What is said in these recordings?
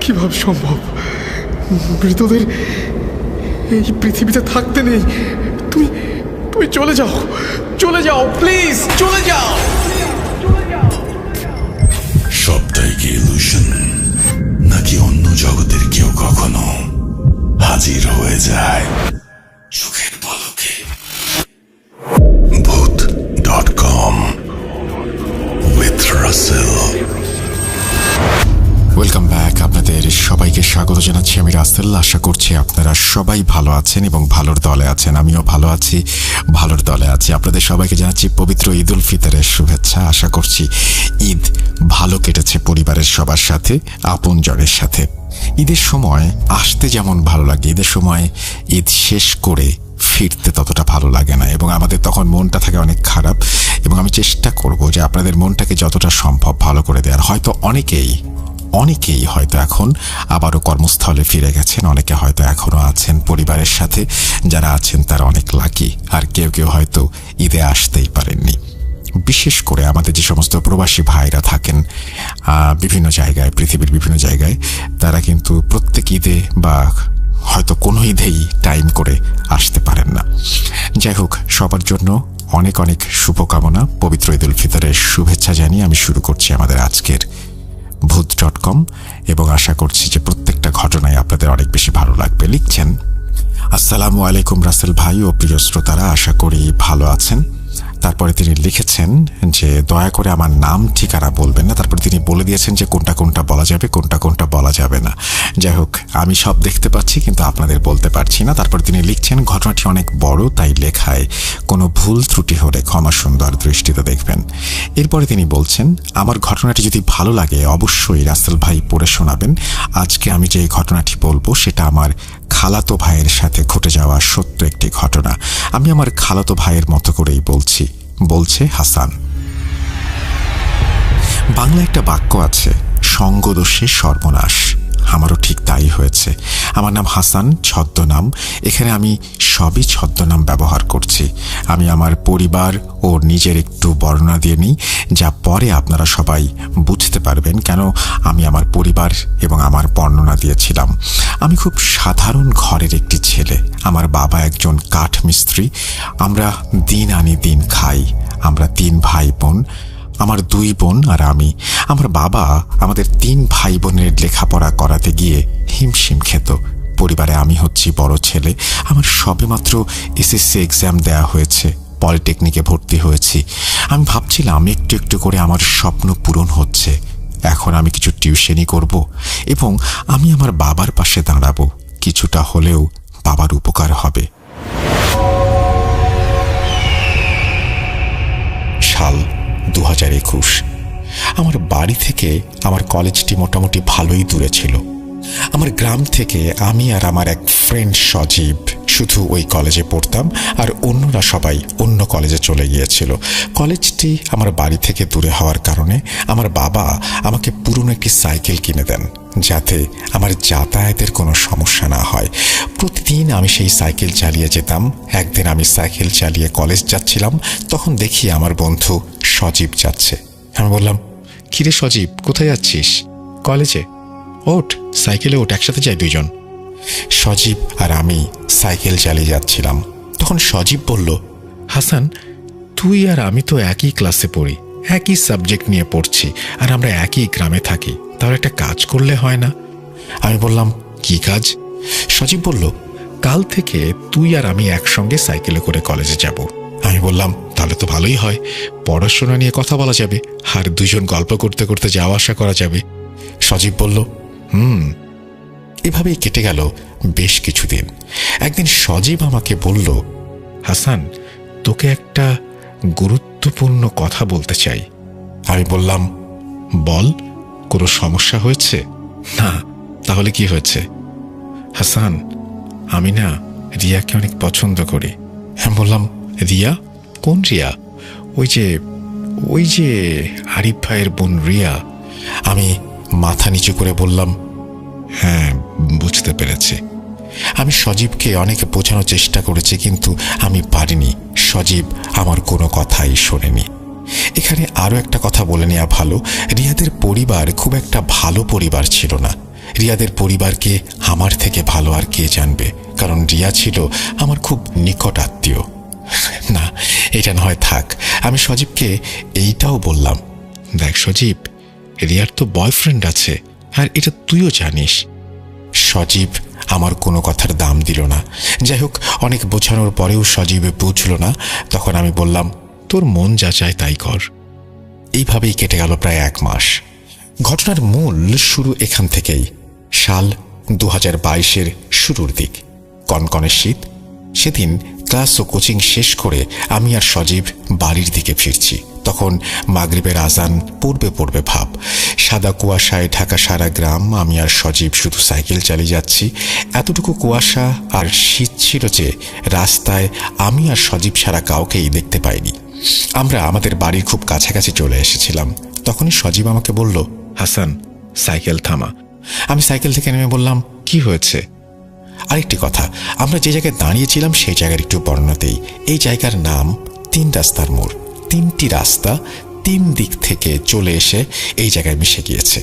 কিভাবে সম্ভব? মৃতদের এই পৃথিবীতে থাকতে নেই। তুমি তুমি চলে যাও, চলে যাও, প্লিজ চলে যাও। সবটাই কি ইলুশন, নাকি অন্য জগতের কেউ কখনো হাজির হয়ে যায় চোখের পলকে? ভূত.com উইথ রাসেল। Welcome back. আপনাদের সবাইকে স্বাগত জানাচ্ছি আমি রাসেল। আশা করছি আপনারা সবাই ভালো আছেন এবং ভালোর দলে আছেন। আমিও ভালো আছি, ভালোর দলে আছি। আপনাদের সবাইকে জানাচ্ছি পবিত্র ঈদ উল ফিতরের শুভেচ্ছা। আশা করছি ঈদ ভালো কেটেছে পরিবারের সবার সাথে, আপনজনের সাথে। ঈদের সময় আসতে যেমন ভালো লাগে, ঈদের সময় ঈদ শেষ করে ফিরতে ততটা ভালো লাগে না এবং আমাদের তখন মনটা থাকে অনেক খারাপ। এবং আমি চেষ্টা করব যে আপনাদের মনটাকে যতটা সম্ভব ভালো করে দেওয়ার। হয়তো অনেকেই হয়তো এখন আবারও কর্মস্থলে ফিরে গেছেন, অনেকে হয়তো এখনও আছেন পরিবারের সাথে। যারা আছেন তারা অনেক লাকি, আর কেউ কেউ হয়তো ঈদে আসতেই পারেননি। বিশেষ করে আমাদের যে সমস্ত প্রবাসী ভাইরা থাকেন বিভিন্ন জায়গায়, পৃথিবীর বিভিন্ন জায়গায়, তারা কিন্তু প্রত্যেক ঈদে বা হয়তো কোনো ঈদেই টাইম করে আসতে পারেন না। যাই হোক, সবার জন্য অনেক অনেক শুভকামনা, পবিত্র ঈদ উল ফিতরের শুভেচ্ছা জানিয়ে আমি শুরু করছি আমাদের আজকের ভূত.com এবং আশা করছি যে প্রত্যেকটা ঘটনায় আপনাদের অনেক বেশি ভালো লাগবে। লিখছেন, আসসালামু আলাইকুম রাসেল ভাই ও প্রিয় শ্রোতারা, আশা করি ভালো আছেন। তারপরে তিনি লিখেছেন যে দয়া করে আমার নাম ঠিকানা বলবেন না। তারপরে তিনি বলে দিয়েছেন যে কোনটা কোনটা বলা যাবে, কোনটা কোনটা বলা যাবে না। যাই হোক, আমি সব দেখতে পাচ্ছি কিন্তু আপনাদের বলতে পারছি না। তারপরে তিনি লিখছেন, ঘটনাটি অনেক বড়, তাই লেখায় কোনো ভুল ত্রুটি হলে ক্ষমা সুন্দর দৃষ্টিতে দেখবেন। এরপরে তিনি বলছেন, আমার ঘটনাটি যদি ভালো লাগে অবশ্যই রাসেল ভাই পড়ে শোনাবেন। আজকে আমি যে ঘটনাটি বলবো সেটা আমার খালাতো ভাইয়ের সাথে ঘটে যাওয়া সত্য একটি ঘটনা। আমি আমার খালাতো ভাইয়ের মতো করেই বলছি। বলছে হাসান। বাংলা একটা বাক্য আছে, সঙ্গদোষে সর্বনাশ। আমারও ঠিক তাই হয়েছে। আমার নাম হাসান, ছদ্মনাম। এখানে আমি সবই ছদ্মনাম ব্যবহার করছি। আমি আমার পরিবার ও নিজের একটু বর্ণনা দিয়ে নিই, যা পরে আপনারা সবাই বুঝতে পারবেন কেন আমি আমার পরিবার এবং আমার বর্ণনা দিয়েছিলাম। আমি খুব সাধারণ ঘরের একটি ছেলে। আমার বাবা একজন কাঠ মিস্ত্রি। আমরা দিন আনি দিন খাই। আমরা 3 ভাই বোন, আমার 2 বোন আর আমি। আমার বাবা আমাদের 3 ভাই বোনের লেখাপড়া করাতে গিয়ে হিমশিম খেত। পরিবারে আমি হচ্ছি বড় ছেলে। আমার সবেমাত্র এসএসসি এক্সাম দেয়া হয়েছে, পলিটেকনিকে ভর্তি হয়েছি। আমি ভাবছিলাম একটু একটু করে আমার স্বপ্ন পূরণ হচ্ছে। এখন আমি কিছু টিউশনি করব এবং আমি আমার বাবার পাশে দাঁড়াবো। কিছুটা হলেও বাবার উপকার হবে। সাল 2021। আমার বাড়ি থেকে আমার কলেজটি মোটামুটি ভালোই দূরে ছিল। আমার গ্রাম থেকে আমি আর আমার এক ফ্রেন্ড সজীব শুধু ওই কলেজে পড়তাম, আর অন্যরা সবাই অন্য কলেজে চলে গিয়েছিল। কলেজটি আমার বাড়ি থেকে দূরে হওয়ার কারণে আমার বাবা আমাকে পুরনো একটি সাইকেল কিনে দেন, যাতে আমার যাতায়াতের কোনো সমস্যা না হয়। প্রতিদিন আমি সেই সাইকেল চালিয়ে যেতাম। একদিন আমি সাইকেল চালিয়ে কলেজ যাচ্ছিলাম, তখন দেখি আমার বন্ধু সজীব যাচ্ছে। আমি বললাম, কিরে সজীব, কোথায় যাচ্ছিস? কলেজে। ওঠ, সাইকেলে ওঠ, একসাথে যাই 2 জন। সজীব আর আমি সাইকেল চালিয়ে যাচ্ছিলাম। তখন সজীব বলল, হাসান, তুই আর আমি তো একই ক্লাসে পড়ি, একই সাবজেক্ট নিয়ে পড়ছি, আর আমরা একই গ্রামে থাকি। তাহলে একটা কাজ করলে হয় না? আমি বললাম, কি কাজ? সজীব বলল, কাল থেকে তুই আর আমি একসঙ্গে সাইকেলে করে কলেজে যাব। আমি বললাম, তাহলে তো ভালোই হয়, পড়াশোনা নিয়ে কথা বলা যাবে, আর 2 জন গল্প করতে করতে যাওয়া আসা করা যাবে। সজীব বলল, এভাবেই কেটে গেল বেশ কিছুদিন। একদিন সজীব আমাকে বলল, হাসান, তোকে একটা গুরুত্বপূর্ণ কথা বলতে চাই। আমি বললাম, বল, কোনো সমস্যা হয়েছে? না। তাহলে কি হয়েছে? হাসান, আমি না রিয়াকে অনেক পছন্দ করি। আমি বললাম, রিয়া? কোন রিয়া? ওই যে আরিফ ভাইয়ের বোন রিয়া। আমি মাথা নিচু করে বললাম, হ্যাঁ, বুঝতে পেরেছি। আমি সজীবকে অনেক বোঝানোর চেষ্টা করেছি, কিন্তু আমি পারিনি। সজীব আমার কোনো কথাই শোনেনি। এখানে আরও একটা কথা বলে নেওয়া ভালো, রিয়াদের পরিবার খুব একটা ভালো পরিবার ছিল না। রিয়াদের পরিবারকে আমার থেকে ভালো আর কে জানবে, কারণ রিয়া ছিল আমার খুব নিকট আত্মীয়। না, এটা না হয় থাক। আমি সজীবকে এইটাও বললাম, দেখ সজীব, রিয়ার তো বয়ফ্রেন্ড আছে, আর এটা তুইও জানিস। সজীব আমার কোনো কথার দাম দিল না। যাই হোক, অনেক বোঝানোর পরেও সজীব বুঝল না। তখন আমি বললাম, তোর মন যা চায় তাই কর। এইভাবেই কেটে গেল প্রায় 1 মাস। ঘটনার মূল শুরু এখান থেকেই। সাল 2022-এর শুরুর দিক, কনকনে শীত। সেদিন ক্লাস ও কোচিং শেষ করে আমি আর সজীব বাড়ির দিকে ফিরছি। তখন মাগরিবের আজান পড়বে পড়বে ভাব। সাদা কুয়াশায় ঢাকা সারা গ্রাম। আমি আর সজীব শুধু সাইকেল চালিয়ে যাচ্ছি। এতটুকু কুয়াশা আর শীত ছিল যে রাস্তায় আমি আর সজীব ছাড়া কাউকেই দেখতে পাইনি। আমরা আমাদের বাড়ির খুব কাছাকাছি চলে এসেছিলাম। তখনই সজীব আমাকে বলল, হাসান, সাইকেল থামা। আমি সাইকেল থেকে নেমে বললাম, কি হয়েছে? আরেকটি কথা, আমরা যে জায়গায় দাঁড়িয়েছিলাম সেই জায়গার একটু বর্ণনাতেই। এই জায়গার নাম 3 রাস্তার মোড়। 3টি রাস্তা 3 দিক থেকে চলে এসে এই জায়গায় মিশে গিয়েছে।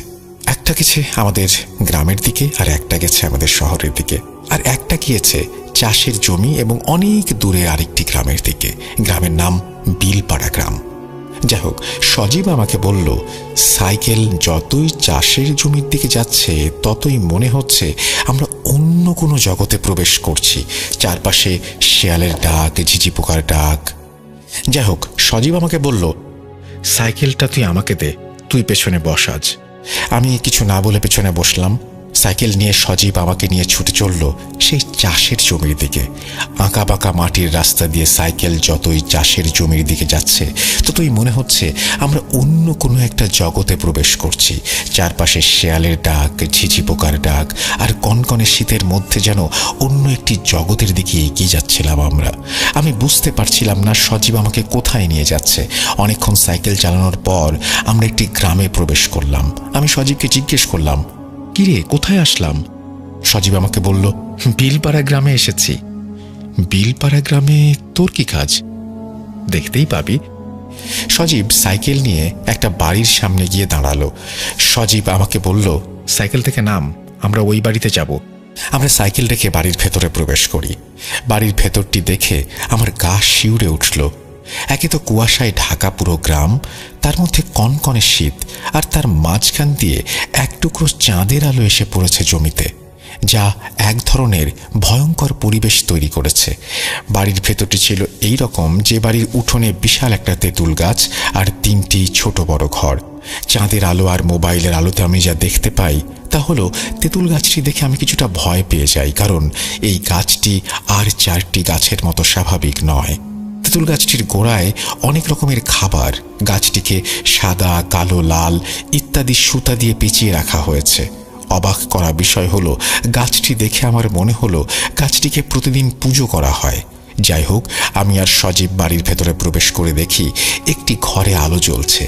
একটা গেছে আমাদের গ্রামের দিকে, আর একটা গেছে আমাদের শহরের দিকে, আর একটা গিয়েছে চাষের জমি এবং অনেক দূরে আরেকটি গ্রামের দিকে। গ্রামের নাম বিলপাড়া গ্রাম। যাই হোক, সজীব আমাকে বলল, সাইকেল যতই চাষের জমির দিকে যাচ্ছে ততই মনে হচ্ছে আমরা অন্য কোনো জগতে প্রবেশ করছি। চারপাশে শেয়ালের ডাক, ঝিঝি পোকার ডাক। যাই হোক, সজীব আমাকে বলল, সাইকেলটা তুই আমাকে দে, তুই পেছনে বস আজ। আমি কিছু না বলে পেছনে বসলাম। সাইকেল নিয়ে সজীব আমাকে নিয়ে ছুটে চলল সেই চাষের জমির দিকে। আঁকা বাঁকা মাটির রাস্তা দিয়ে সাইকেল যতই চাষের জমির দিকে যাচ্ছে ততই মনে হচ্ছে আমরা অন্য কোনো একটা জগতে প্রবেশ করছি। চারপাশে শেয়ালের ডাক, ঝিঝি পোকার ডাক, আর কনকনে শীতের মধ্যে যেন অন্য একটি জগতের দিকে এগিয়ে যাচ্ছিলাম আমরা। আমি বুঝতে পারছিলাম না সজীব আমাকে কোথায় নিয়ে যাচ্ছে। অনেকক্ষণ সাইকেল চালানোর পর আমরা একটি গ্রামে প্রবেশ করলাম। আমি সজীবকে জিজ্ঞেস করলাম, কিরে, কোথায় আসলাম? সজীব আমাকে বলল, বিলপাড়া গ্রামে এসেছি। বিলপাড়া গ্রামে তোর কি কাজ? দেখতেই পাবি। সজীব সাইকেল নিয়ে একটা বাড়ির সামনে গিয়ে দাঁড়ালো। সজীব আমাকে বলল, সাইকেল থেকে নাম, আমরা ওই বাড়িতে যাব। আমরা সাইকেল রেখে বাড়ির ভেতরে প্রবেশ করি। বাড়ির ভেতরটি দেখে আমার গা শিউরে উঠল। একে তো কুয়াশায় ঢাকা পুরো গ্রাম, তার মধ্যে কনকনে শীত, আর তার মাঝখান দিয়ে এক টুকরো চাঁদের আলো এসে পড়েছে জমিতে, যা এক ধরনের ভয়ঙ্কর পরিবেশ তৈরি করেছে। বাড়ির ভেতরটি ছিল এই রকম যে বাড়ির উঠোনে বিশাল একটা তেঁতুল গাছ আর 3টি ছোট বড় ঘর। চাঁদের আলো আর মোবাইলের আলোতে আমি যা দেখতে পাই তা হলো, তেঁতুল গাছটি দেখে আমি কিছুটা ভয় পেয়ে যাই, কারণ এই গাছটি আর 4টি গাছের মতো স্বাভাবিক নয়। তেঁতুল গাছটির গোড়ায় অনেক রকমের খাবার। গাছটিকে সাদা, কালো, লাল ইত্যাদি সুতা দিয়ে পেঁচিয়ে রাখা হয়েছে। অবাক করা বিষয় হলো, গাছটি দেখে আমার মনে হলো গাছটিকে প্রতিদিন পুজো করা হয়। যাই হোক, আমি আর সজীব বাড়ির ভেতরে প্রবেশ করে দেখি একটি ঘরে আলো জ্বলছে।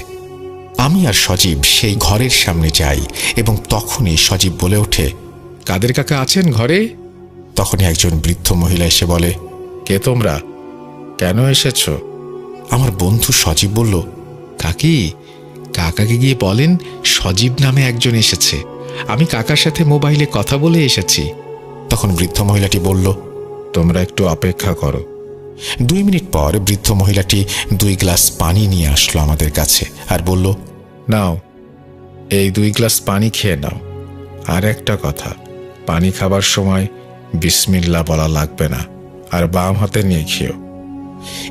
আমি আর সজীব সেই ঘরের সামনে যাই এবং তখনই সজীব বলে ওঠে, কাদের কাকা আছেন ঘরে? তখনই একজন বৃদ্ধ মহিলা এসে বলে, কে তোমরা, কেন এসেছ? আমার বন্ধু সজীব বলল, কাকি, কাকাকে গিয়ে বলেন সজীব নামে একজন এসেছে, আমি কাকার সাথে মোবাইলে কথা বলে এসেছি। তখন বৃদ্ধ মহিলাটি বলল, তোমরা একটু অপেক্ষা করো। 2 মিনিট পর বৃদ্ধ মহিলাটি 2 গ্লাস পানি নিয়ে আসলো আমাদের কাছে আর বলল, নাও, এই 2 গ্লাস পানি খেয়ে নাও। আর একটা কথা, পানি খাবার সময় বিসমিল্লাহ বলা লাগবে না, আর বাম হাতে নিয়ে খেও।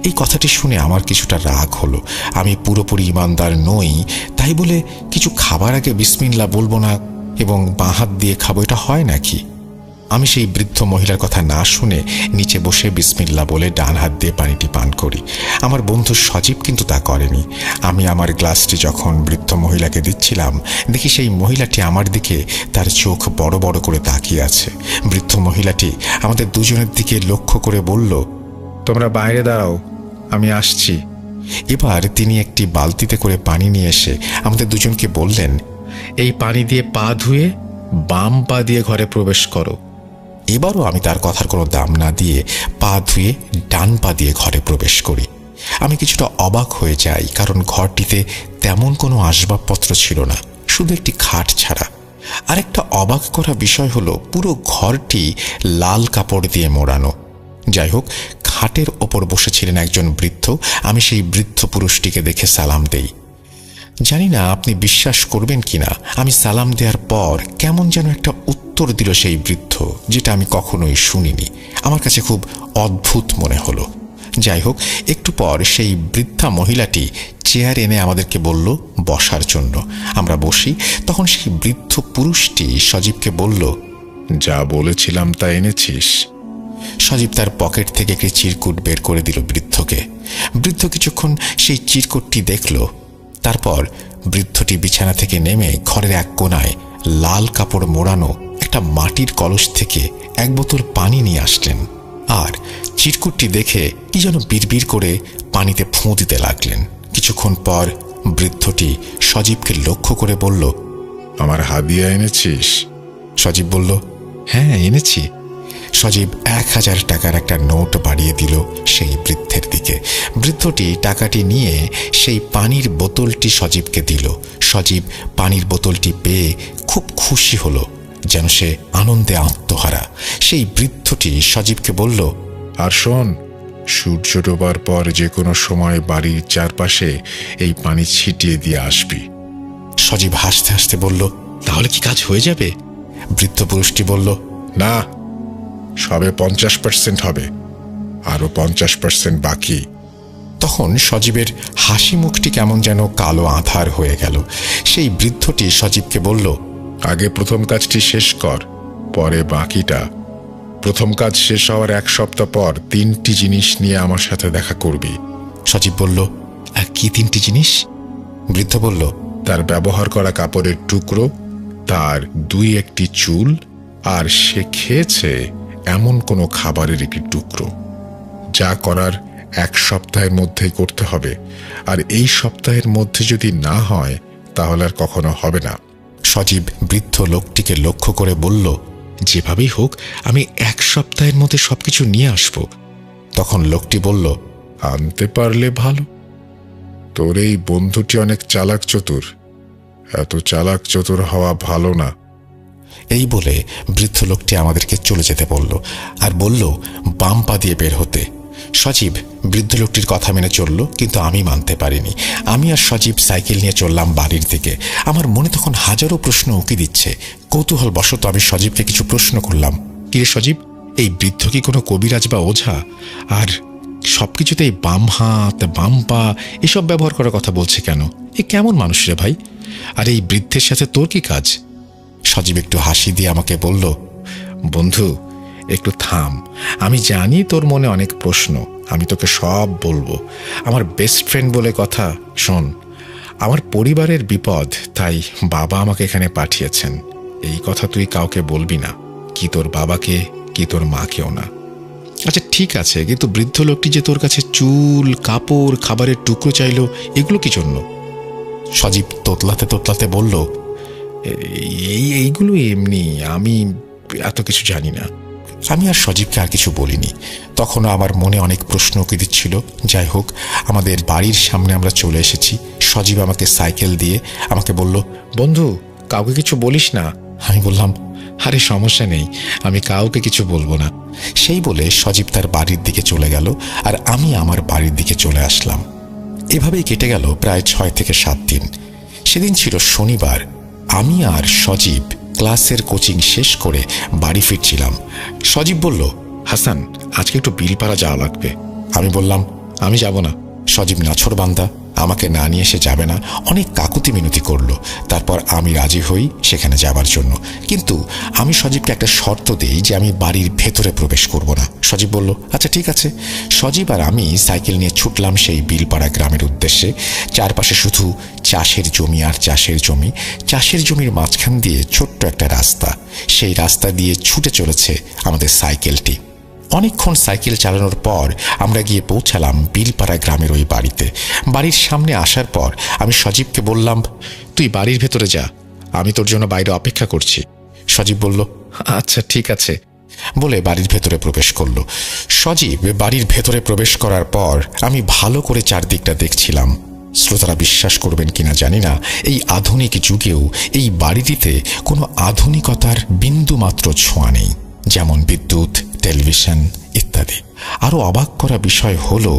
এই কথাটি শুনে আমার কিছুটা রাগ হলো। আমি পুরোপুরি ইমানদার নই, তাই বলে কিছু খাবার আগে বিসমিল্লাহ বলবো না এবং বাঁ হাত দিয়ে খাবো, এটা হয় নাকি? আমি সেই বৃদ্ধ মহিলার কথা না শুনে নিচে বসে বিসমিল্লাহ বলে ডান হাত দিয়ে পানিটি পান করি। আমার বন্ধু সজীব কিন্তু তা করেনি। আমি আমার গ্লাসটি যখন বৃদ্ধ মহিলাকে দিচ্ছিলাম, দেখি সেই মহিলাটি আমার দিকে তার চোখ বড় বড় করে তাকিয়ে আছে। বৃদ্ধ মহিলাটি আমাদের দুজনের দিকে লক্ষ্য করে বলল, তোমরা বাইরে দাঁড়াও, আমি আসছি। এবার তিনি একটি বালতিতে করে পানি নিয়ে এসে আমাদের দুজনকে বললেন, এই পানি দিয়ে পা ধুয়ে বাম পা দিয়ে ঘরে প্রবেশ করো। এবারও আমি তার কথার কোনো দাম না দিয়ে পা ধুয়ে ডান পা দিয়ে ঘরে প্রবেশ করি। আমি কিছুটা অবাক হয়ে যাই, কারণ ঘরটিতে তেমন কোনো আসবাবপত্র ছিল না, শুধু একটি খাট ছাড়া। আরেকটা অবাক করা বিষয় হলো পুরো ঘরটি লাল কাপড় দিয়ে মোড়ানো। যাই হোক, খাটের ওপর বসেছিলেন একজন বৃদ্ধ। আমি সেই বৃদ্ধ পুরুষটিকে দেখে সালাম দেই। জানি না আপনি বিশ্বাস করবেন কিনা, আমি সালাম দেওয়ার পর কেমন যেন একটা উত্তর দিল সেই বৃদ্ধ, যেটা আমি কখনোই শুনিনি। আমার কাছে খুব অদ্ভুত মনে হলো। যাই হোক, একটু পর সেই বৃদ্ধা মহিলাটি চেয়ার এনে আমাদেরকে বলল বসার জন্য। আমরা বসি। তখন সেই বৃদ্ধ পুরুষটি সজীবকে বলল, যা বলেছিলাম তা এনেছিস? সজীব তার পকেট থেকে একটি চিরকুট বের করে দিল বৃদ্ধকে। বৃদ্ধ কিছুক্ষণ সেই চিরকুটটি দেখল। তারপর বৃদ্ধটি বিছানা থেকে নেমে ঘরের এক কোণায় লাল কাপড় মোড়ানো একটা মাটির কলস থেকে এক বোতল পানি নিয়ে আসলেন, আর চিরকুটটি দেখে কি যেন বিড়বিড় করে পানিতে ফোঁ দিতে লাগলেন। কিছুক্ষণ পর বৃদ্ধটি সজীবকে লক্ষ্য করে বলল, আমার হাদিয়া এনেছিস? সজীব বলল, হ্যাঁ এনেছি। সজীব 1000 টাকার একটা নোট বাড়িয়ে দিল সেই বৃদ্ধের দিকে। বৃদ্ধটি টাকাটি নিয়ে সেই পানির বোতলটি সজীবকে দিল। সজীব পানির বোতলটি পেয়ে খুব খুশি হলো, যেন সে আনন্দে আত্মহারা। সেই বৃদ্ধটি সজীবকে বলল, আর শোন, সূর্য ডোবার পর যে কোনো সময় বাড়ির চারপাশে এই পানি ছিটিয়ে দিয়ে আসবি। সজীব হাসতে হাসতে বলল, তাহলে কি কাজ হয়ে যাবে? বৃদ্ধ পুরুষটি বলল, না, সবে 50% হবে, আরো 50% বাকি। তখন সজীবের হাসি মুখটি কেমন যেন কালো আঁধার হয়ে গেল। সেই বৃদ্ধটি সজীবকে বলল, আগে প্রথম কাজটি শেষ কর, পরে বাকিটা। প্রথম কাজ শেষ হওয়ার 1 সপ্তাহ পর 3টি জিনিস নিয়ে আমার সাথে দেখা করবি। সজীব বলল, কি 3টি জিনিস? বৃদ্ধ বলল, তার ব্যবহার করা কাপড়ের টুকরো, তার 2-1টি চুল, আর সে খেয়েছে এমন কোনো খাবারের একটি টুকরো। যা করার 1 সপ্তাহের মধ্যেই করতে হবে, আর এই সপ্তাহের মধ্যে যদি না হয় তাহলে আর কখনো হবে না। সজীব বৃদ্ধ লোকটিকে লক্ষ্য করে বলল, যেভাবেই হোক আমি 1 সপ্তাহের মধ্যে সবকিছু নিয়ে আসব। তখন লোকটি বলল, আনতে পারলে ভালো। তোর এই বন্ধুটি অনেক চালাক চতুর, এত চালাক চতুর হওয়া ভালো না। এই বলে বৃদ্ধ লোকটি আমাদেরকে চলে যেতে বলল, আর বলল বাম পা দিয়ে বের হতে। সজীব বৃদ্ধ লোকটির কথা মেনে চলল, কিন্তু আমি মানতে পারিনি। আমি আর সজীব সাইকেল নিয়ে চললাম বাড়ির দিকে। আমার মনে তখন হাজারো প্রশ্ন উকি দিচ্ছে। কৌতূহল বশত আমি সজীবকে কিছু প্রশ্ন করলাম, কিরে সজীব, এই বৃদ্ধ কি কোনো কবিরাজ বা ওঝা? আর সবকিছুতেই বাম হাত বাম পা এসব ব্যবহার করার কথা বলছে কেন? এ কেমন মানুষ রে ভাই? আর এই বৃদ্ধের সাথে তোর কি কাজ? সজীব একটু হাসি দিয়ে আমাকে বলল, বন্ধু একটু থাম, আমি জানি তোর মনে অনেক প্রশ্ন, আমি তোকে সব বলবো। আমার বেস্ট ফ্রেন্ড বলে কথা। শোন, আমার পরিবারের বিপদ, তাই বাবা আমাকে এখানে পাঠিয়েছেন। এই কথা তুই কাউকে বলবি না, কি তোর বাবাকে কি তোর মাকেও না। আচ্ছা ঠিক আছে, কিন্তু বৃদ্ধ লোকটি যে তোর কাছে চুল, কাপড়, খাবারের টুকরো চাইলো, এগুলো কি জন্য? সজীব তোতলাতে তোতলাতে বলল, এইগুলো এমনি, আমি এত কিছু জানি না। আমি আর সজীবকে আর কিছু বলিনি। তখনও আমার মনে অনেক প্রশ্ন উকি দিচ্ছিল। যাই হোক, আমাদের বাড়ির সামনে আমরা চলে এসেছি। সজীব আমাকে সাইকেল দিয়ে আমাকে বলল, বন্ধু কাউকে কিছু বলিস না। আমি বললাম, আরে সমস্যা নেই, আমি কাউকে কিছু বলবো না। সেই বলে সজীব তার বাড়ির দিকে চলে গেল, আর আমি আমার বাড়ির দিকে চলে আসলাম। এভাবেই কেটে গেল প্রায় 6 থেকে 7 দিন। সেদিন ছিল শনিবার। আমি আর সজীব ক্লাসের কোচিং শেষ করে বাড়ি ফিরছিলাম। সজীব বলল, হাসান আজকে একটু বিলপাড়া যাওয়া লাগবে। আমি বললাম, আমি যাব না। সজীব নাছোড়বান্দা, আমাকে না নিয়ে সে যাবে না, অনেক কাকুতি মিনতি করলো। তারপর আমি রাজি হই সেখানে যাবার জন্য, কিন্তু আমি সজীবকে একটা শর্ত দিই যে আমি বাড়ির ভেতরে প্রবেশ করব না। সজীব বলল, আচ্ছা ঠিক আছে। সজীব আর আমি সাইকেল নিয়ে ছুটলাম সেই বিলপাড়া গ্রামের উদ্দেশ্যে। চারপাশে শুধু চাষের জমি আর চাষের জমি। চাষের জমির মাঝখান দিয়ে ছোট্ট একটা রাস্তা, সেই রাস্তা দিয়ে ছুটে চলেছে আমাদের সাইকেলটি। অনেকক্ষণ সাইকেল চালানোর পর আমরা গিয়ে পৌঁছালাম বিলপাড়া গ্রামের ওই বাড়িতে। বাড়ির সামনে আসার পর আমি সজীবকে বললাম, তুই বাড়ির ভেতরে যা, আমি তোর জন্য বাইরে অপেক্ষা করছি। সজীব বলল, আচ্ছা ঠিক আছে, বলে বাড়ির ভেতরে প্রবেশ করলো। সজীব বাড়ির ভেতরে প্রবেশ করার পর আমি ভালো করে চারদিকটা দেখছিলাম। শ্রোতারা বিশ্বাস করবেন কিনা জানি না, এই আধুনিক যুগেও এই বাড়িটিতে কোনো আধুনিকতার বিন্দুমাত্র ছোঁয়া নেই, যেমন বিদ্যুৎ, টেলিভিশন ইত্যাদি। আরও অবাক করা বিষয় হলো,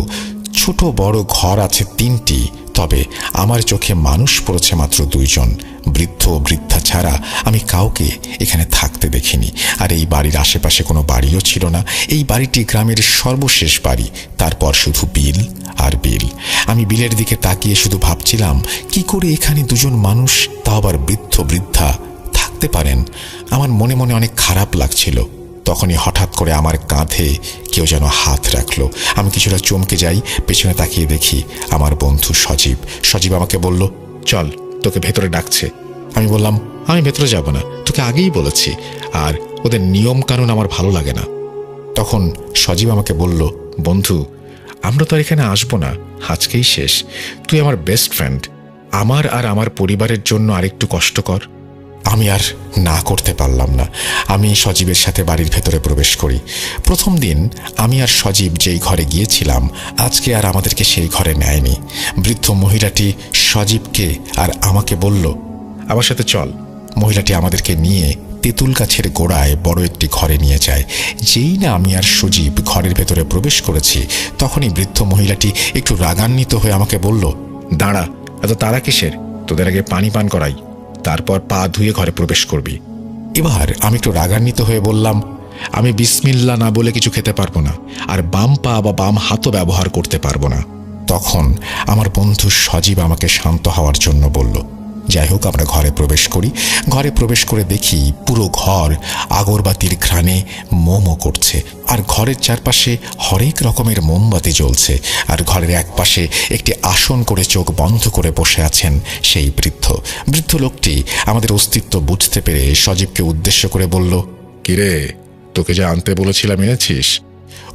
ছোট বড় ঘর আছে 3টি, তবে আমার চোখে মানুষ পড়েছে মাত্র 2 জন। বৃদ্ধ ও বৃদ্ধা ছাড়া আমি কাউকে এখানে থাকতে দেখিনি। আর এই বাড়ির আশেপাশে কোনো বাড়িও ছিল না। এই বাড়িটি গ্রামের সর্বশেষ বাড়ি, তারপর শুধু বিল আর বিল। আমি বিলের দিকে তাকিয়ে শুধু ভাবছিলাম, কি করে এখানে 2 জন মানুষ, তাও আবার বৃদ্ধ বৃদ্ধা, থাকতে পারেন। আমার মনে মনে অনেক খারাপ লাগছিল। তখনই হঠাৎ করে আমার কাঁধে কেউ যেন হাত রাখলো। আমি কিছুটা চমকে যাই, পেছনে তাকিয়ে দেখি আমার বন্ধু সজীব। সজীব আমাকে বলল, চল, তোকে ভেতরে ডাকছে। আমি বললাম, আমি ভেতরে যাব না, তোকে আগেই বলেছি, আর ওদের নিয়ম কানুন আমার ভালো লাগে না। তখন সজীব আমাকে বলল, বন্ধু, আমরা তো আর এখানে আসবো না, আজকেই শেষ। তুই আমার বেস্ট ফ্রেন্ড, আমার আর আমার পরিবারের জন্য আরেকটু কষ্ট কর। আমি আর না করতে পারলাম না। আমি সজীবের সাথে বাড়ির ভেতরে প্রবেশ করি। প্রথম দিন আমি আর সজীব যেই ঘরে গিয়েছিলাম, আজকে আর আমাদেরকে সেই ঘরে নেয়নি। বৃদ্ধ মহিলাটি সজীবকে আর আমাকে বলল, আমার সাথে চল। মহিলাটি আমাদেরকে নিয়ে তেঁতুল গাছের গোড়ায় বড় একটি ঘরে নিয়ে যায়। যেই না আমি আর সজীব ঘরের ভেতরে প্রবেশ করেছি, তখনই বৃদ্ধ মহিলাটি একটু রাগান্বিত হয়ে আমাকে বলল, দাঁড়া, এত তারা কিসের? তোদের আগে পানি পান করাই, তারপর পা ধুয়ে ঘরে প্রবেশ করবি। এবার আমি একটু রাগান্বিত হয়ে বললাম, আমি বিসমিল্লা না বলে কিছু খেতে পারবো না, আর বাম পা বা বাম হাতও ব্যবহার করতে পারবো না। তখন আমার বন্ধু সজীব আমাকে শান্ত হওয়ার জন্য বলল। যাই হোক, আমরা ঘরে প্রবেশ করি। ঘরে প্রবেশ করে দেখি পুরো ঘর আগরবাতির ঘ্রাণে মোমো করছে, আর ঘরের চারপাশে হরেক রকমের মোমবাতি জ্বলছে। আর ঘরের এক পাশে একটি আসন করে চোখ বন্ধ করে বসে আছেন সেই বৃদ্ধ লোকটি আমাদের অস্তিত্ব বুঝতে পেরে সজীবকে উদ্দেশ্য করে বলল, কিরে, তোকে যা আনতে বলেছিলাম এনেছিস?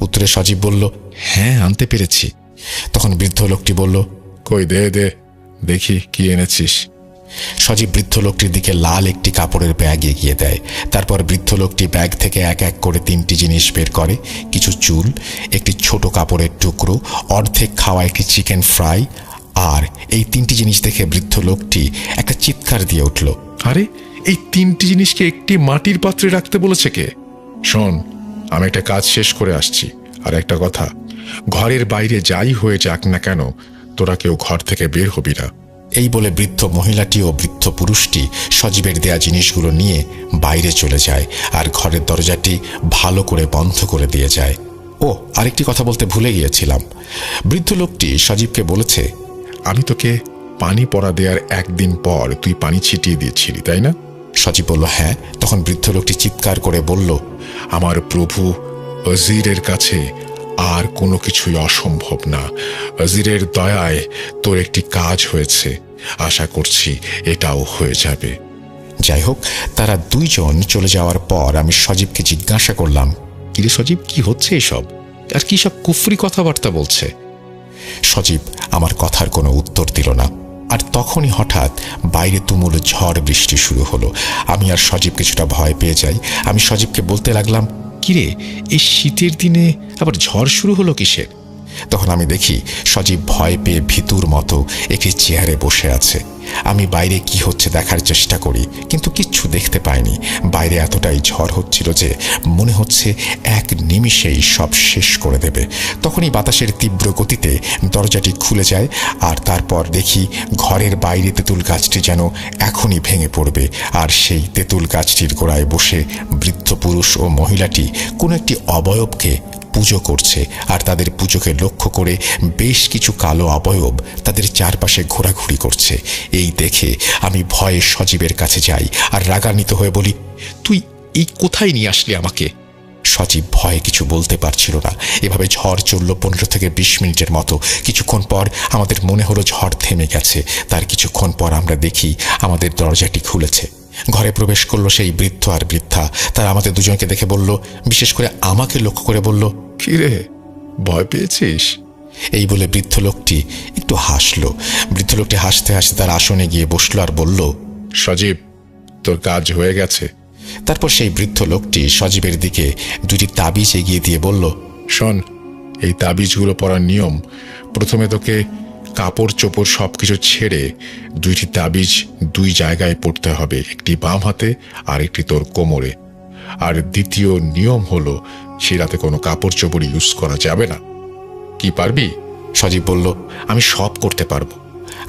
উত্তরে সজীব বলল, হ্যাঁ, আনতে পেরেছি। তখন বৃদ্ধ লোকটি বলল, কই দে দে, দেখি কি এনেছিস। সজীব বৃদ্ধ লোকটির দিকে লাল একটি কাপড়ের ব্যাগ এগিয়ে দেয়। তারপর বৃদ্ধ লোকটি ব্যাগ থেকে এক এক করে 3টি জিনিস বের করে, কিছু চুল, একটি ছোট কাপড়ের টুকরো, অর্ধেক খাওয়া একটি চিকেন ফ্রাই। আর এই 3টি জিনিস দেখে বৃদ্ধ লোকটি একটা চিৎকার দিয়ে উঠল, আরে, এই 3টি জিনিসকে একটি মাটির পাত্রে রাখতে বলেছে কে? শোন, আমি একটা কাজ শেষ করে আসছি, আর একটা কথা, ঘরের বাইরে যাই হয়ে যাক না কেন, তোরা কেউ ঘর থেকে বের হবি না। এই বলে বৃদ্ধ মহিলাটি ও বৃদ্ধ পুরুষটি সজীবের দেয়া জিনিসগুলো নিয়ে বাইরে চলে যায়, আর ঘরের দরজাটি ভালো করে বন্ধ করে দিয়ে যায়। ও, আরেকটি কথা বলতে ভুলে গিয়েছিলাম। বৃদ্ধ লোকটি সজীবকে বলেছে, আমি তোকে পানি পড়া দেওয়ার 1 দিন পর তুই পানি ছিটিয়ে দিয়েছিলি, তাই না? সজীব বলল, হ্যাঁ। তখন বৃদ্ধ লোকটি চিৎকার করে বলল, আমার প্রভু অজিরের কাছে আর কোনো কিছুই অসম্ভব না। অজিরের দয়ায় তোর একটি কাজ হয়েছে, আশা করছি এটাও হয়ে যাবে। যাই হোক, তারা 2 জন চলে যাওয়ার পর আমি সজীবকে জিজ্ঞাসা করলাম, কিরে সজীব, কি হচ্ছে এসব? আর কি সব কুফরি কথাবার্তা বলছে? সজীব আমার কথার কোনো উত্তর দিল না। আর তখনই হঠাৎ বাইরে তুমুল ঝড় বৃষ্টি শুরু হলো। আমি আর সজীব কিছুটা ভয় পেয়ে যাই। আমি সজীবকে বলতে লাগলাম, কিরে, এই শীতের দিনে আবার ঝড় শুরু হলো কিসের? তখন আমি দেখি সজীব ভয় পেয়ে ভীতুর মতো একটি চেয়ারে বসে আছে। আমি বাইরে কি হচ্ছে দেখার চেষ্টা করি, কিন্তু কিচ্ছু দেখতে পাইনি। বাইরে এতটাই ঝড় হচ্ছিল যে মনে হচ্ছে এক নিমিষেই সব শেষ করে দেবে। তখনই বাতাসের তীব্র গতিতে দরজাটি খুলে যায়, আর তারপর দেখি ঘরের বাইরে তেঁতুল গাছটি যেন এখনই ভেঙে পড়বে। আর সেই তেঁতুল গাছটির গোড়ায় বসে বৃদ্ধ পুরুষ ও মহিলাটি কোনো একটি অবয়বকে পুজো করছে, আর তাদের পুজোকে লক্ষ্য করে বেশ কিছু কালো অবয়ব তাদের চারপাশে ঘোরাঘুরি করছে। এই দেখে আমি ভয়ে সজীবের কাছে যাই আর রাগান্বিত হয়ে বলি, তুই এই কোথায় নিয়ে আসলি আমাকে? সজীব ভয়ে কিছু বলতে পারছিল না। এভাবে ঝড় চলল 15 থেকে 20 মিনিটের মতো। কিছুক্ষণ পর আমাদের মনে হলো ঝড় থেমে গেছে। তার কিছুক্ষণ পর আমরা দেখি আমাদের দরজাটি খুলেছে। ঘরে প্রবেশ করলো সেই বৃদ্ধ আর বৃদ্ধা। তারা আমাদের 2 জনকে দেখে বলল, বিশেষ করে আমাকে লক্ষ্য করে বলল, কিরে, ভয় পেয়েছিস? এই বলে বৃদ্ধ লোকটি একটু হাসলো। বৃদ্ধ লোকটি হাসতে হাসতে তার আসনে গিয়ে বসলো আর বলল, সজীব, তোর কাজ হয়ে গেছে। তারপর সেই বৃদ্ধ লোকটি সজীবের দিকে 2টি তাবিজ এগিয়ে দিয়ে বলল, শোন, এই তাবিজগুলো পড়ার নিয়ম, প্রথমে তোকে কাপড় চোপড় সবকিছু ছেড়ে 2টি তাবিজ 2 জায়গায় পড়তে হবে, একটি বাম হাতে আর একটি তোর কোমরে। আর দ্বিতীয় নিয়ম হলো সে রাতে কোনো কাপড় চোপড় ইউজ করা যাবে না। কি পারবি? সজীব বলল, আমি সব করতে পারবো।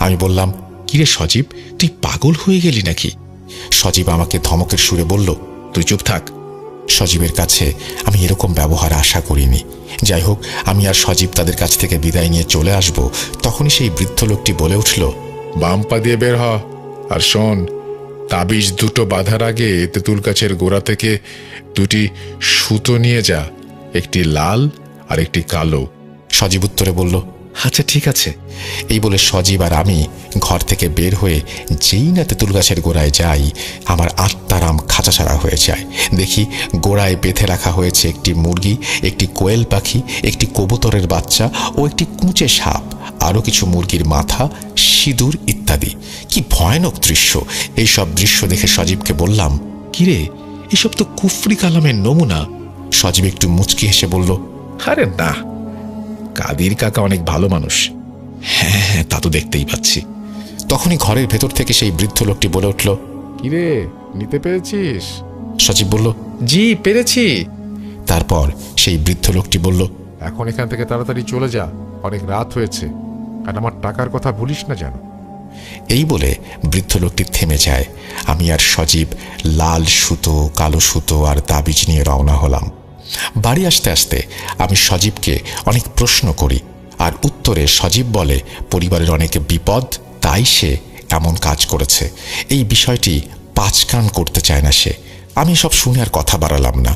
আমি বললাম, কিরে সজীব, তুই পাগল হয়ে গেলি নাকি? সজীব আমাকে ধমকের সুরে বলল, তুই চুপ থাক। সজীবের কাছে আমি এরকম ব্যবহার আশা করিনি। যাই হোক, আমি আর সজীব তাদের কাছ থেকে বিদায় নিয়ে চলে আসব, তখনই সেই বৃদ্ধ লোকটি বলে উঠল, বাম পা দিয়ে বের হ। আর শোন, তাবিজ 2টো বাঁধার আগে তেঁতুল গাছের গোড়া থেকে 2টি সুতো নিয়ে যা, একটি লাল আর একটি কালো। সজীব উত্তরে বলল, আচ্ছা ঠিক আছে। এই বলে সজীব আর আমি ঘর থেকে বের হয়ে যেই না তেঁতুল গাছের গোড়ায় যাই, আমার আত্মারাম খাঁচাছাড়া হয়ে যায়। দেখি গোড়ায় বেঁধে রাখা হয়েছে একটি মুরগি, একটি কোয়েল পাখি, একটি কবুতরের বাচ্চা ও একটি কুঁচে সাপ, আরও কিছু মুরগির মাথা, সিঁদুর ইত্যাদি। কি ভয়ানক দৃশ্য! এইসব দৃশ্য দেখে সজীবকে বললাম, কিরে, এসব তো কুফরি কালামের নমুনা। সজীব একটু মুচকি হেসে বলল, আরে না, কাদির কাকা অনেক ভালো মানুষ। হ্যাঁ হ্যাঁ, তা তো দেখতেই পাচ্ছি। তখনই ঘরের ভেতর থেকে সেই বৃদ্ধ লোকটি বলে উঠল, কিরে, নিতে পেরেছিস? সজীব বলল, জি পেরেছি। তারপর সেই বৃদ্ধ লোকটি বলল, এখন এখান থেকে তাড়াতাড়ি চলে যা, অনেক রাত হয়েছে। আর আমার টাকার কথা ভুলিস না যেন। এই বলে বৃদ্ধ লোকটি থেমে যায়। আমি আর সজীব লাল সুতো, কালো সুতো আর তাবিজ নিয়ে রওনা হলাম। বাড়ি আসতে আসতে আমি সজীবকে অনেক প্রশ্ন করি, আর উত্তরে সজীব বলে পরিবারের অনেক বিপদ, তাই সে এমন কাজ করেছে। এই বিষয়টি পাঁচকান করতে চায় না সে। আমি সব শুনে আর কথা বাড়ালাম না,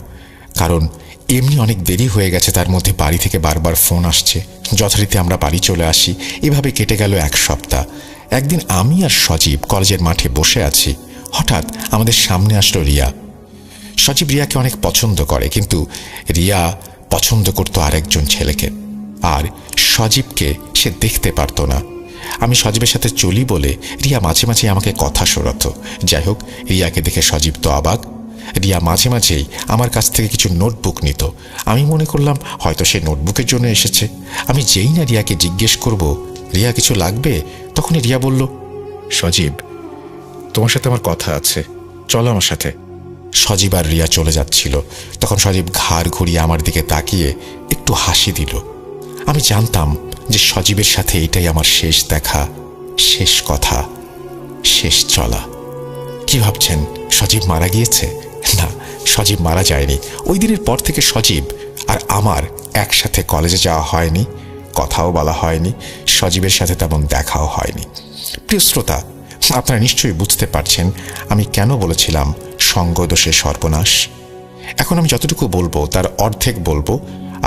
কারণ এমনি অনেক দেরি হয়ে গেছে। তার মধ্যে বাড়ি থেকে বারবার ফোন আসছে। যথারীতি আমরা বাড়ি চলে আসি। এভাবে কেটে গেল 1 সপ্তাহ। একদিন আমি আর সজীব কলেজের মাঠে বসে আছি। হঠাৎ আমাদের সামনে আসলো রিয়া। সজীব রিয়াকে অনেক পছন্দ করে, কিন্তু রিয়া পছন্দ করত আরেকজন ছেলেকে, আর সজীবকে সে দেখতে পারত না। আমি সজীবের সাথে চলি বলে রিয়া মাঝে মাঝে আমাকে কথা শোনাতো। যাই হোক, রিয়াকে দেখে সজীব তো অবাক। রিয়া মাঝে মাঝেই আমার কাছ থেকে কিছু নোটবুক নিত। আমি মনে করলাম হয়তো সে নোটবুকের জন্য এসেছে। আমি যেই না রিয়াকে জিজ্ঞেস করব, রিয়া কিছু লাগবে, তখনই রিয়া বলল, সজীব, তোমার সাথে আমার কথা আছে, চলো আমার সাথে। সজীব আর রিয়া চলে যাচ্ছিল। তখন সজীব ঘাড় ঘুরিয়ে আমার দিকে তাকিয়ে একটু হাসি দিল। আমি জানতাম যে সজীবের সাথে এটাই আমার শেষ দেখা, শেষ কথা, শেষ চলা। কি ভাবছেন, সজীব মারা গিয়েছে? না, সজীব মারা যায়নি। ওই দিনের পর থেকে সজীব আর আমার একসাথে কলেজে যাওয়া হয়নি, কথাও বলা হয়নি, সজীবের সাথে তেমন দেখাও হয়নি। প্রিয় শ্রোতা, আপনারা নিশ্চয়ই বুঝতে পারছেন আমি কেন বলেছিলাম সঙ্গদোষে সর্বনাশ। এখন আমি যতটুকু বলবো তার অর্ধেক বলবো,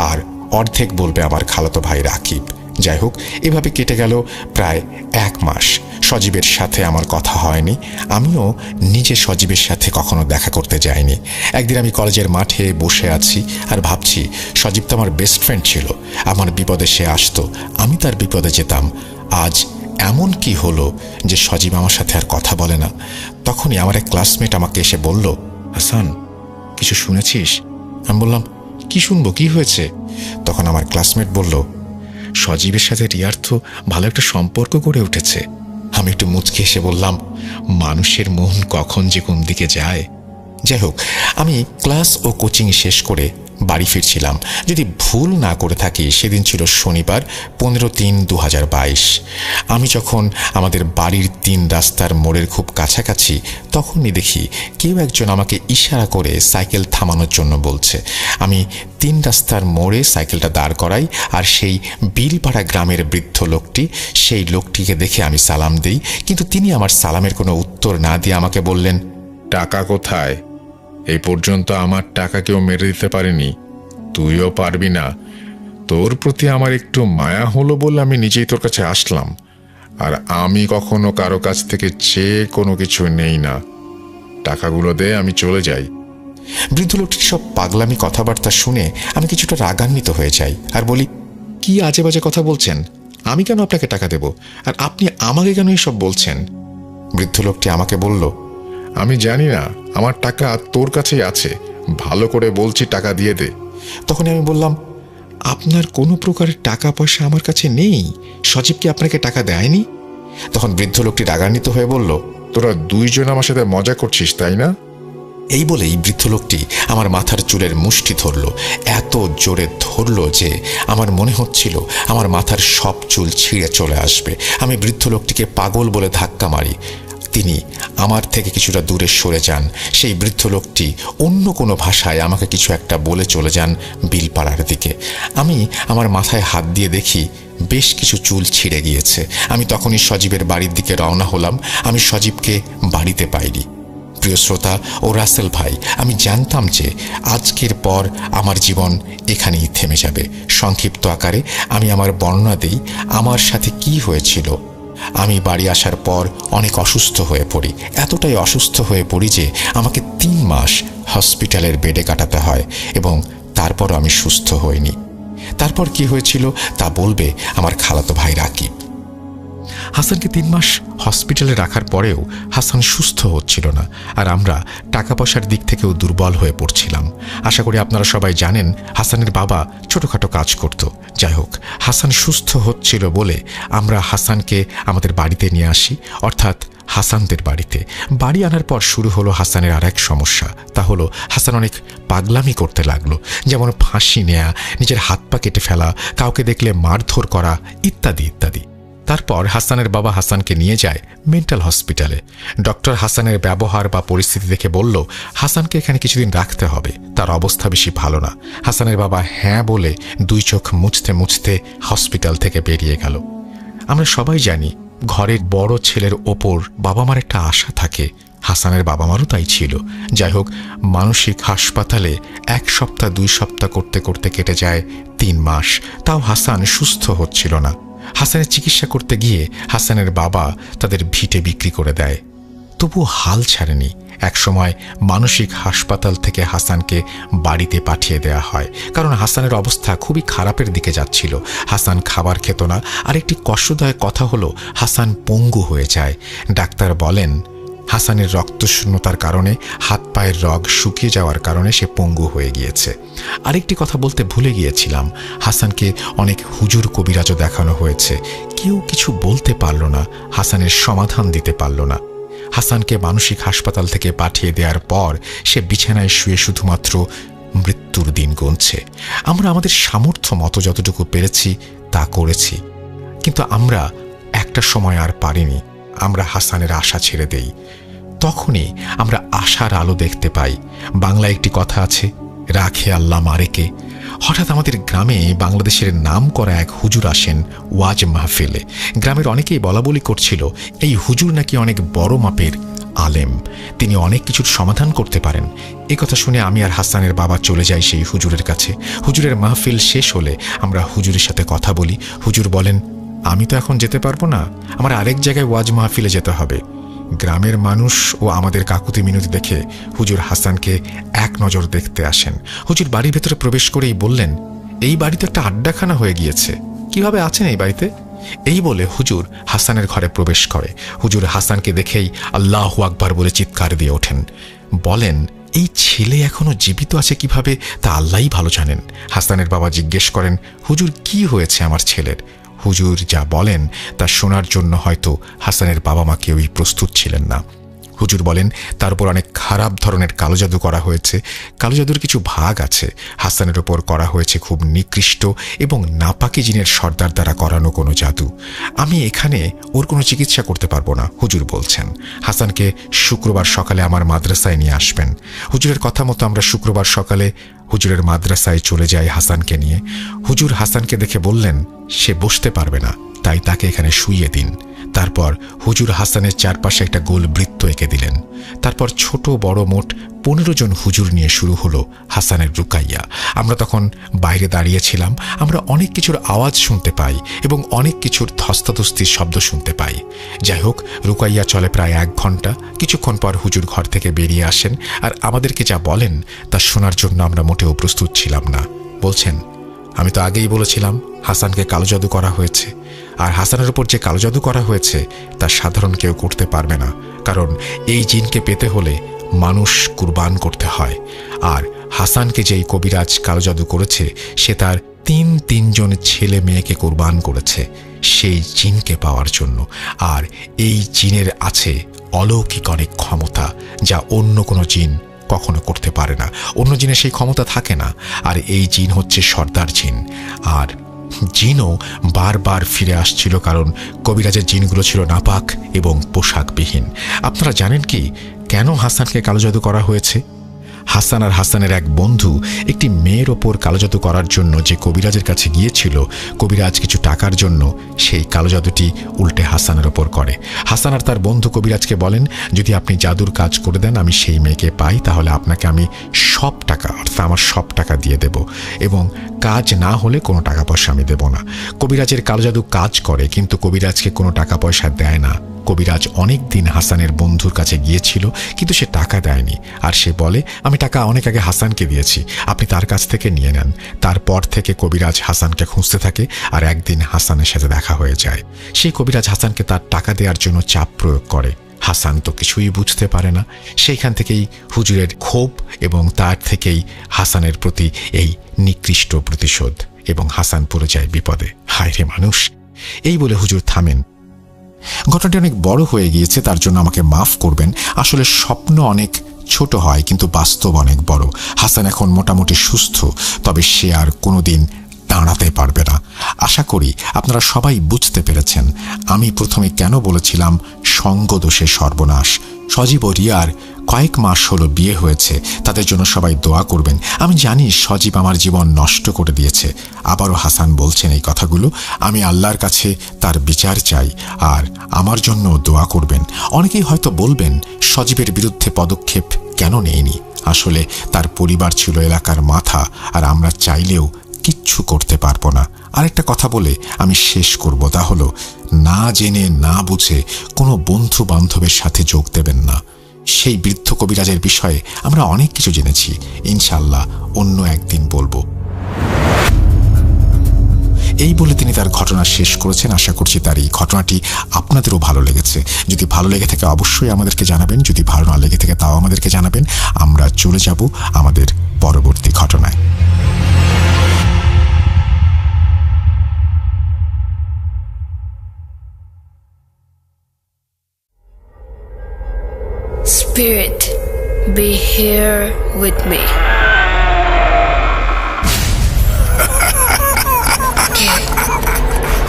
আর অর্ধেক বলবে আমার খালাতো ভাই রাকিব। যাই হোক, এভাবে কেটে গেল প্রায় 1 মাস। সজীবের সাথে আমার কথা হয়নি, আমিও নিজে সজীবের সাথে কখনো দেখা করতে যাইনি। একদিন আমি কলেজের মাঠে বসে আছি আর ভাবছি, সজীব তো আমার বেস্ট ফ্রেন্ড ছিল। আমার বিপদে সে আসতো, আমি তার বিপদে যেতাম। আজ এমন কি হলো যে সজীব আমার সাথে আর কথা বলে না? তখনই আমার এক ক্লাসমেট আমাকে এসে বলল, হাসান, কিছু শুনেছিস? আমি বললাম, কি শুনবো, কি হয়েছে? তখন আমার ক্লাসমেট বলল, সজীবের সাথে রিয়ার তো ভালো একটা সম্পর্ক গড়ে উঠেছে। আমি একটু মুচকি এসে বললাম, মানুষের মন কখন যে কোন দিকে যায়। যাই হোক, আমি ক্লাস ও কোচিং শেষ করে বাড়ি ফিরছিলাম। যদি ভুল না করে থাকি, সেদিন ছিল শনিবার, 15/3/2022। আমি যখন আমাদের বাড়ির 3 রাস্তার মোড়ের খুব কাছাকাছি, তখনই দেখি কেউ একজন আমাকে ইশারা করে সাইকেল থামানোর জন্য বলছে। আমি 3 রাস্তার মোড়ে সাইকেলটা দাঁড় করাই, আর সেই বিলপাড়া গ্রামের বৃদ্ধ লোকটি, সেই লোকটিকে দেখে আমি সালাম দিই, কিন্তু তিনি আমার সালামের কোনো উত্তর না দিয়ে আমাকে বললেন, টাকা কোথায়? এই পর্যন্ত আমার টাকা কেউ মেরে দিতে পারেনি, তুইও পারবি না। তোর প্রতি আমার একটু মায়া হলো বলে আমি নিজেই তোর কাছে আসলাম। আর আমি কখনো কারো কাছ থেকে চেয়ে কোনো কিছু নেই না। টাকাগুলো দে, আমি চলে যাই। বৃদ্ধ লোকটির সব পাগলামি কথাবার্তা শুনে আমি কিছুটা রাগান্বিত হয়ে যাই আর বলি, কি আজে বাজে কথা বলছেন? আমি কেন আপনাকে টাকা দেব? আর আপনি আমাকে কেন এসব বলছেন? বৃদ্ধ লোকটি আমাকে বলল, আমি জানি না, আমার টাকা তোর কাছেই আছে, ভালো করে বলছি টাকা দিয়ে দে। তখন আমি বললাম, আপনার কোনো প্রকারের টাকা পয়সা আমার কাছে নেই। সজীব কি আপনাকে টাকা দেয়নি? তখন বৃদ্ধ লোকটি রাগান্বিত হয়ে বলল, তোরা দুইজন আমার সাথে মজা করছিস তাই না? এই বলেই বৃদ্ধ লোকটি আমার মাথার চুলের মুষ্টি ধরল, এত জোরে ধরল যে আমার মনে হচ্ছিল আমার মাথার সব চুল ছিঁড়ে চলে আসবে। আমি বৃদ্ধ লোকটিকে পাগল বলে ধাক্কা মারি। তিনি আমার থেকে কিছুটা দূরে সরে যান। সেই বৃদ্ধ লোকটি অন্য কোনো ভাষায় আমাকে কিছু একটা বলে চলে যান বিলপাড়ার দিকে। আমি আমার মাথায় হাত দিয়ে দেখি বেশ কিছু চুল ছিঁড়ে গিয়েছে। আমি তখনই সজীবের বাড়ির দিকে রওনা হলাম। আমি সজীবকে বাড়িতে পাইনি। প্রিয় শ্রোতা ও রাসেল ভাই, আমি জানতাম যে আজকের পর আমার জীবন এখানেই থেমে যাবে। সংক্ষিপ্ত আকারে আমি আমার বর্ণনা দিই আমার সাথে কি হয়েছিল। আমি বাড়ি আসার পর অনেক অসুস্থ হয়ে পড়ি। এতটাই অসুস্থ হয়ে পড়ি যে আমাকে 3 মাস হসপিটালের বেডে কাটাতে হয় এবং তারপরও আমি সুস্থ হইনি। তারপর কি হয়েছিল তা বলবে আমার খালাতো ভাই রাকিব। হাসানকে 3 মাস হসপিটালে রাখার পরেও হাসান সুস্থ হচ্ছিল না, আর আমরা টাকা পয়সার দিক থেকেও দুর্বল হয়ে পড়ছিলাম। আশা করি আপনারা সবাই জানেন হাসানের বাবা ছোটখাটো কাজ করত। যাই হোক, হাসান সুস্থ হচ্ছিল বলে আমরা হাসানকে আমাদের বাড়িতে নিয়ে আসি, অর্থাৎ হাসানদের বাড়িতে। বাড়ি আনার পর শুরু হলো হাসানের আর এক সমস্যা। তা হলো হাসান অনেক পাগলামি করতে লাগলো, যেমন ফাঁসি নেয়া, নিজের হাত পা কেটে ফেলা, কাউকে দেখলে মারধর করা ইত্যাদি ইত্যাদি। তারপর হাসানের বাবা হাসানকে নিয়ে যায় মেন্টাল হসপিটালে। ডক্টর হাসানের ব্যবহার বা পরিস্থিতি দেখে বলল হাসানকে এখানে কিছুদিন রাখতে হবে, তার অবস্থা বেশি ভালো না। হাসানের বাবা হ্যাঁ বলে 2 চোখ মুছতে মুছতে হসপিটাল থেকে বেরিয়ে গেল। আমরা সবাই জানি ঘরের বড় ছেলের ওপর বাবা মার একটা আশা থাকে। হাসানের বাবা মারও তাই ছিল। যাই হোক, মানসিক হাসপাতালে 1 সপ্তাহ 2 সপ্তাহ করতে করতে কেটে যায় 3 মাস। তাও হাসান সুস্থ হচ্ছিল না। হাসানের চিকিৎসা করতে গিয়ে হাসানের বাবা তাদের ভিটে বিক্রি করে দেয়। তবুও হাল ছাড়েনি। একসময় মানসিক হাসপাতাল থেকে হাসানকে বাড়িতে পাঠিয়ে দেওয়া হয়, কারণ হাসানের অবস্থা খুবই খারাপের দিকে যাচ্ছিল। হাসান খাবার খেত না। আর একটি কষ্টদায়ক কথা হলো হাসান পঙ্গু হয়ে যায়। ডাক্তার বলেন হাসানের রক্তশূন্যতার কারণে হাত পায়ের রগ শুকিয়ে যাওয়ার কারণে সে পঙ্গু হয়ে গিয়েছে। আরেকটি কথা বলতে ভুলে গিয়েছিলাম, হাসানকে অনেক হুজুর কবিরাজও দেখানো হয়েছে। কেউ কিছু বলতে পারল না, হাসানের সমাধান দিতে পারল না। হাসানকে মানসিক হাসপাতাল থেকে পাঠিয়ে দেওয়ার পর সে বিছানায় শুয়ে শুধুমাত্র মৃত্যুর দিন গুনছে। আমরা আমাদের সামর্থ্য মতো যতটুকু পেরেছি তা করেছি, কিন্তু আমরা একটা সময় আর পারিনি। আমরা হাসানের আশা ছেড়ে দেই। তখনই আমরা আশার আলো দেখতে পাই। বাংলায় একটি কথা আছে, রাখে আল্লাহ মারেকে। হঠাৎ আমাদের গ্রামে বাংলাদেশের নাম করা এক হুজুর আসেন ওয়াজ মাহফিলে। গ্রামের অনেকেই বলাবলি করছিল এই হুজুর নাকি অনেক বড় মাপের আলেম, তিনি অনেক কিছুর সমাধান করতে পারেন। এই কথা শুনে আমি আর হাসানের বাবা চলে যাই সেই হুজুরের কাছে। হুজুরের মাহফিল শেষ হলে আমরা হুজুরের সাথে কথা বলি। হুজুর বলেন, আমি তো এখন যেতে পারবো না, আমার আরেক জায়গায় ওয়াজ মাহফিলে যেতে হবে। গ্রামের মানুষ ও আমাদের কাকুতি মিনতি দেখে হুজুর হাসানকে এক নজর দেখতে আসেন। হুজুর বাড়ির ভেতরে প্রবেশ করেই বললেন, এই বাড়িতে একটা আড্ডাখানা হয়ে গিয়েছে, কিভাবে আছেন এই বাড়িতে? এই বলে হুজুর হাসানের ঘরে প্রবেশ করে। হুজুর হাসানকে দেখেই আল্লাহু আকবার বলে চিৎকার দিয়ে ওঠেন। বলেন, এই ছেলে এখনো জীবিত আছে কিভাবে তা আল্লাহই ভালো জানেন। হাসানের বাবা জিজ্ঞেস করেন, হুজুর কি হয়েছে আমার ছেলের? হুজুর যা বলেন তা শোনার জন্য হয়তো হাসানের বাবা মা কেউই প্রস্তুত ছিলেন না। হুজুর বলেন, তার উপর অনেক খারাপ ধরনের কালো জাদু করা হয়েছে। কালো জাদুর কিছু ভাগ আছে। হাসানের ওপর করা হয়েছে খুব নিকৃষ্ট এবং নাপাকি জিনের সর্দার দ্বারা করানো কোনো জাদু। আমি এখানে ওর কোনো চিকিৎসা করতে পারবো না। হুজুর বলছেন হাসানকে শুক্রবার সকালে আমার মাদ্রাসায় নিয়ে আসবেন। হুজুরের কথা মতো আমরা শুক্রবার সকালে হুজুরের মাদ্রাসায় চলে যাই হাসানকে নিয়ে। হুজুর হাসানকে দেখে বললেন, সে বসতে পারবে না, তাই তাকে এখানে শুইয়ে দিন। তারপর হুজুর হাসানের চারপাশে একটা গোল বৃত্ত এঁকে দিলেন। তারপর ছোট বড় মোট 15 জন হুজুর নিয়ে শুরু হলো হাসানের রুকাইয়া। আমরা তখন বাইরে দাঁড়িয়েছিলাম। আমরা অনেক কিছুর আওয়াজ শুনতে পাই এবং অনেক কিছুর ধস্তাধস্তির শব্দ শুনতে পাই। যাই হোক, রুকাইয়া চলে প্রায় 1 ঘন্টা। কিছুক্ষণ পর হুজুর ঘর থেকে বেরিয়ে আসেন আর আমাদেরকে যা বলেন তা শোনার জন্য আমরা মোটেও প্রস্তুত ছিলাম না। বলছেন, আমি তো আগেই বলেছিলাম হাসানকে কালো জাদু করা হয়েছে, আর হাসানের উপর যে কালো জাদু করা হয়েছে তা সাধারণ কেউ করতে পারবে না, কারণ এই জিনকে পেতে হলে মানুষ কুরবান করতে হয়। আর হাসানকে যেই কবিরাজ কালো জাদু করেছে সে তার তিনজন ছেলে মেয়েকে কোরবান করেছে সেই জিনকে পাওয়ার জন্য। আর এই জিনের আছে অলৌকিক অনেক ক্ষমতা, যা অন্য কোনো জিন কখনো করতে পারে না। অন্য জিনের সেই ক্ষমতা থাকে না। আর এই জিন হচ্ছে সর্দার জিন। আর জিনও বারবার ফিরে আসছিল, কারণ কবিরাজের জিনগুলো ছিল নাপাক এবং পোশাকবিহীন। আপনারা জানেন কি কেন হাসানকে কালো জাদু করা হয়েছে? হাসান আর হাসানের এক বন্ধু একটি মেয়ের ওপর কালো জাদু করার জন্য যে কবিরাজের কাছে গিয়েছিল, কবিরাজ কিছু টাকার জন্য সেই কালো জাদুটি উল্টে হাসানের ওপর করে। হাসান আর তার বন্ধু কবিরাজকে বলেন, যদি আপনি জাদুর কাজ করে দেন, আমি সেই মেয়েকে পাই, তাহলে আপনাকে আমি সব টাকা, অর্থাৎ আমার সব টাকা দিয়ে দেব, এবং কাজ না হলে কোনো টাকা পয়সা আমি দেব না। কবিরাজের কালো জাদু কাজ করে, কিন্তু কবিরাজকে কোনো টাকা পয়সা দেয় না। কবিরাজ অনেক দিন হাসানের বন্ধুর কাছে গিয়েছিল, কিন্তু সে টাকা দেয়নি। আর সে বলে, আমি টাকা অনেক আগে হাসানকে দিয়েছি, আপনি তার কাছ থেকে নিয়ে নেন। তারপর থেকে কবিরাজ হাসানকে খুঁজতে থাকে, আর একদিন হাসানের সাথে দেখা হয়ে যায়। সেই কবিরাজ হাসানকে তার টাকা দেওয়ার জন্য চাপ প্রয়োগ করে। হাসান তো কিছুই বুঝতে পারে না। সেইখান থেকেই হুজুরের ক্ষোভ, এবং তার থেকেই হাসানের প্রতি এই নিকৃষ্ট প্রতিশোধ, এবং হাসান পড়ে যায় বিপদে। হায় রে মানুষ! এই বলে হুজুর থামেন। ঘটনাটি অনেক বড় হয়ে গিয়েছে, তার জন্য আমাকে মাফ করবেন। আসলে স্বপ্ন অনেক ছোট হয়, কিন্তু বাস্তব অনেক বড়। হাসান এখন মোটামুটি সুস্থ, তবে সে আর কোনোদিন দাঁড়াতে পারবে না। আশা করি আপনারা সবাই বুঝতে পেরেছেন আমি প্রথমে কেন বলেছিলাম সঙ্গদোষে সর্বনাশ। সজীব ও রিয়ার কয়েক মাস হলো বিয়ে হয়েছে, তাদের জন্য সবাই দোয়া করবেন। আমি জানি সজীব আমার জীবন নষ্ট করে দিয়েছে। আবারও হাসান বলছেন এই কথাগুলো। আমি আল্লাহর কাছে তার বিচার চাই, আর আমার জন্য দোয়া করবেন। অনেকেই হয়তো বলবেন, সজীবের বিরুদ্ধে পদক্ষেপ কেন নেয়নি? আসলে তার পরিবার ছিল এলাকার মাথা, আর আমরা চাইলেও কিচ্ছু করতে পারবো না। আরেকটা কথা বলে আমি শেষ করব, তা হলো, না জেনে না বুঝে কোনো বন্ধু বান্ধবের সাথে যোগ দেবেন না। সেই বৃদ্ধ কবিরাজের বিষয়ে আমরা অনেক কিছু জেনেছি, ইনশাল্লাহ অন্য একদিন বলবো। এই বলে তিনি তার ঘটনা শেষ করেছেন। আশা করছি তার এই ঘটনাটি আপনাদেরও ভালো লেগেছে। যদি ভালো লেগে থাকে অবশ্যই আমাদেরকে জানাবেন, যদি ভালো না লেগে থাকে তাও আমাদেরকে জানাবেন। আমরা চলে যাব আমাদের পরবর্তী ঘটনায়। Spirit, be here with me.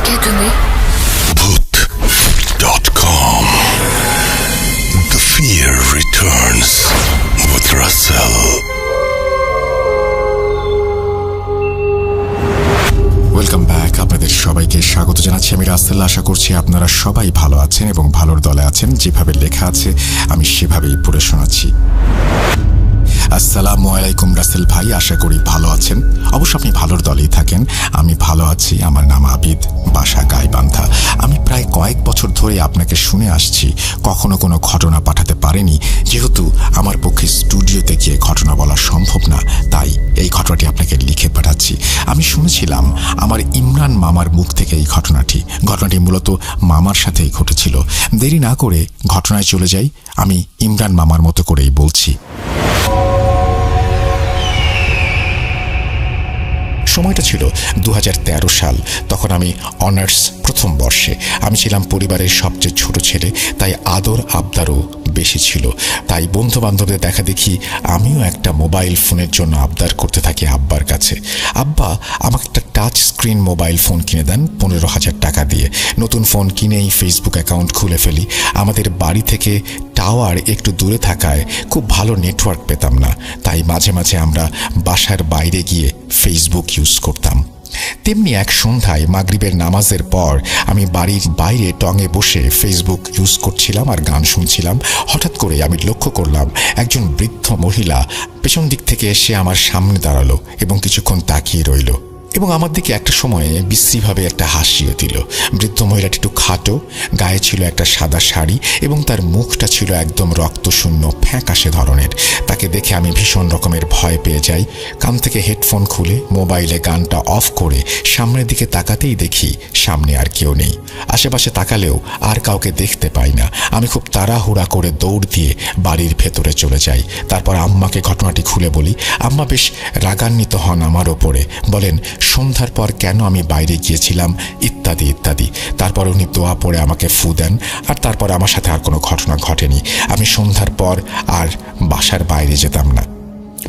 Get to me. Bhoot.com. The fear returns with Russell. Welcome back. আপনাদের সবাইকে স্বাগত জানাচ্ছি আমি রাসেল। আশা করছি আপনারা সবাই ভালো আছেন এবং ভালোর দলে আছেন। যেভাবে লেখা আছে আমি সেভাবেই পড়ে শোনাচ্ছি। আসসালামু আলাইকুম রাসেল ভাই, আশা করি ভালো আছেন। অবশ্য আপনি ভালোর দলেই থাকেন। আমি ভালো আছি। আমার নাম আবিদ, বাসা গাইবান্ধা। আমি প্রায় কয়েক বছর ধরে আপনাকে শুনে আসছি, কখনো কোনো ঘটনা পাঠাতে পারেনি, যেহেতু আমার পক্ষে স্টুডিওতে গিয়ে ঘটনা বলা সম্ভব না, তাই এই ঘটনাটি আপনাকে লিখে পাঠাচ্ছি। আমি শুনেছিলাম আমার ইমরান মামার মুখ থেকে এই ঘটনাটি মূলত মামার সাথেই ঘটেছিল। দেরি না করে ঘটনায় চলে যাই। আমি ইমরান মামার মতো করেই বলছি। সময়টা ছিল 2013 সাল। তখন আমি অনার্স প্রথম বর্ষে। আমি ছিলাম পরিবারের সবচেয়ে ছোট ছেলে, তাই আদর আবদারও বেশি ছিল। তাই বন্ধু বান্ধবদের দেখা দেখি আমিও একটা মোবাইল ফোনের জন্য আবদার করতে থাকি আব্বার কাছে। আব্বা আমাকে একটা টাচ স্ক্রিন মোবাইল ফোন কিনে দেন 15,000 টাকা দিয়ে। নতুন ফোন কিনেই ফেসবুক অ্যাকাউন্ট খুলে ফেলি। আমাদের বাড়ি থেকে টাওয়ার একটু দূরে থাকায় খুব ভালো নেটওয়ার্ক পেতাম না, তাই মাঝে মাঝে আমরা বাসার বাইরে গিয়ে ফেসবুক ইউজ করতাম। তেমনি এক সন্ধ্যায় মাগরিবের নামাজের পর আমি বাড়ির বাইরে টঙে বসে ফেসবুক ইউজ করছিলাম আর গান শুনছিলাম। হঠাৎ করে আমি লক্ষ্য করলাম একজন বৃদ্ধ মহিলা পেছন দিক থেকে এসে আমার সামনে দাঁড়ালো এবং কিছুক্ষণ তাকিয়ে রইল, এবং আমার দিকে একটা সময়ে বিশ্রীভাবে একটা হাসিও দিল। বৃদ্ধ মহিলাটি একটু খাটো, গায়ে ছিল একটা সাদা শাড়ি, এবং তার মুখটা ছিল একদম রক্তশূন্য ফ্যাকাশে ধরনের। তাকে দেখে আমি ভীষণ রকমের ভয় পেয়ে যাই। কান থেকে হেডফোন খুলে মোবাইলে গানটা অফ করে সামনের দিকে তাকাতেই দেখি সামনে আর কেউ নেই। আশেপাশে তাকালেও আর কাউকে দেখতে পাই না। আমি খুব তাড়াহুড়া করে দৌড় দিয়ে বাড়ির ভেতরে চলে যাই। তারপর আম্মাকে ঘটনাটি খুলে বলি। আম্মা বেশ রাগান্বিত হন আমার ওপরে, বলেন, সন্ধ্যার পর কেন আমি বাইরে গিয়েছিলাম, ইত্যাদি ইত্যাদি। তারপর উনি দোয়া পড়ে আমাকে ফু দেন, আর তারপর আমার সাথে আর কোনো ঘটনা ঘটেনি। আমি সন্ধ্যার পর আর বাসার বাইরে যেতাম না।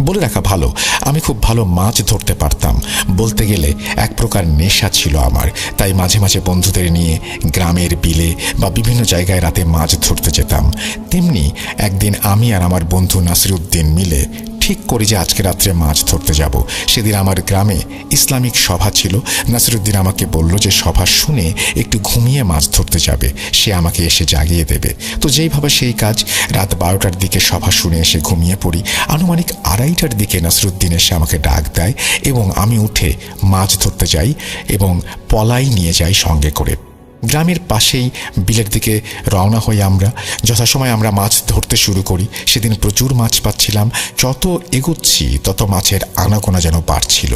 বলে রাখা ভালো, আমি খুব ভালো মাছ ধরতে পারতাম। বলতে গেলে এক প্রকার নেশা ছিল আমার। তাই মাঝে মাঝে বন্ধুদের নিয়ে গ্রামের বিলে বা বিভিন্ন জায়গায় রাতে মাছ ধরতে যেতাম। তেমনি একদিন আমি আর আমার বন্ধু নাসিরউদ্দিন মিলে ঠিক করি যে আজকে রাত্রে মাছ ধরতে যাব। সেদিন আমার গ্রামে ইসলামিক সভা ছিল। নাসিরউদ্দিন আমাকে বলল যে সভা শুনে একটু ঘুমিয়ে মাছ ধরতে যাবে, সে আমাকে এসে জাগিয়ে দেবে। তো যেইভাবে সেই কাজ, রাত 12টার দিকে সভা শুনে এসে ঘুমিয়ে পড়ি। আনুমানিক 2:30টার দিকে নাসিরউদ্দিন এসে আমাকে ডাক দেয় এবং আমি উঠে মাছ ধরতে যাই এবং পলাই নিয়ে যাই সঙ্গে করে। গ্রামের পাশেই বিলের দিকে রওনা হই আমরা। যথাসময় আমরা মাছ ধরতে শুরু করি। সেদিন প্রচুর মাছ পাচ্ছিলাম। যত এগোচ্ছি তত মাছের আনাগোনা যেন বাড়ছিল।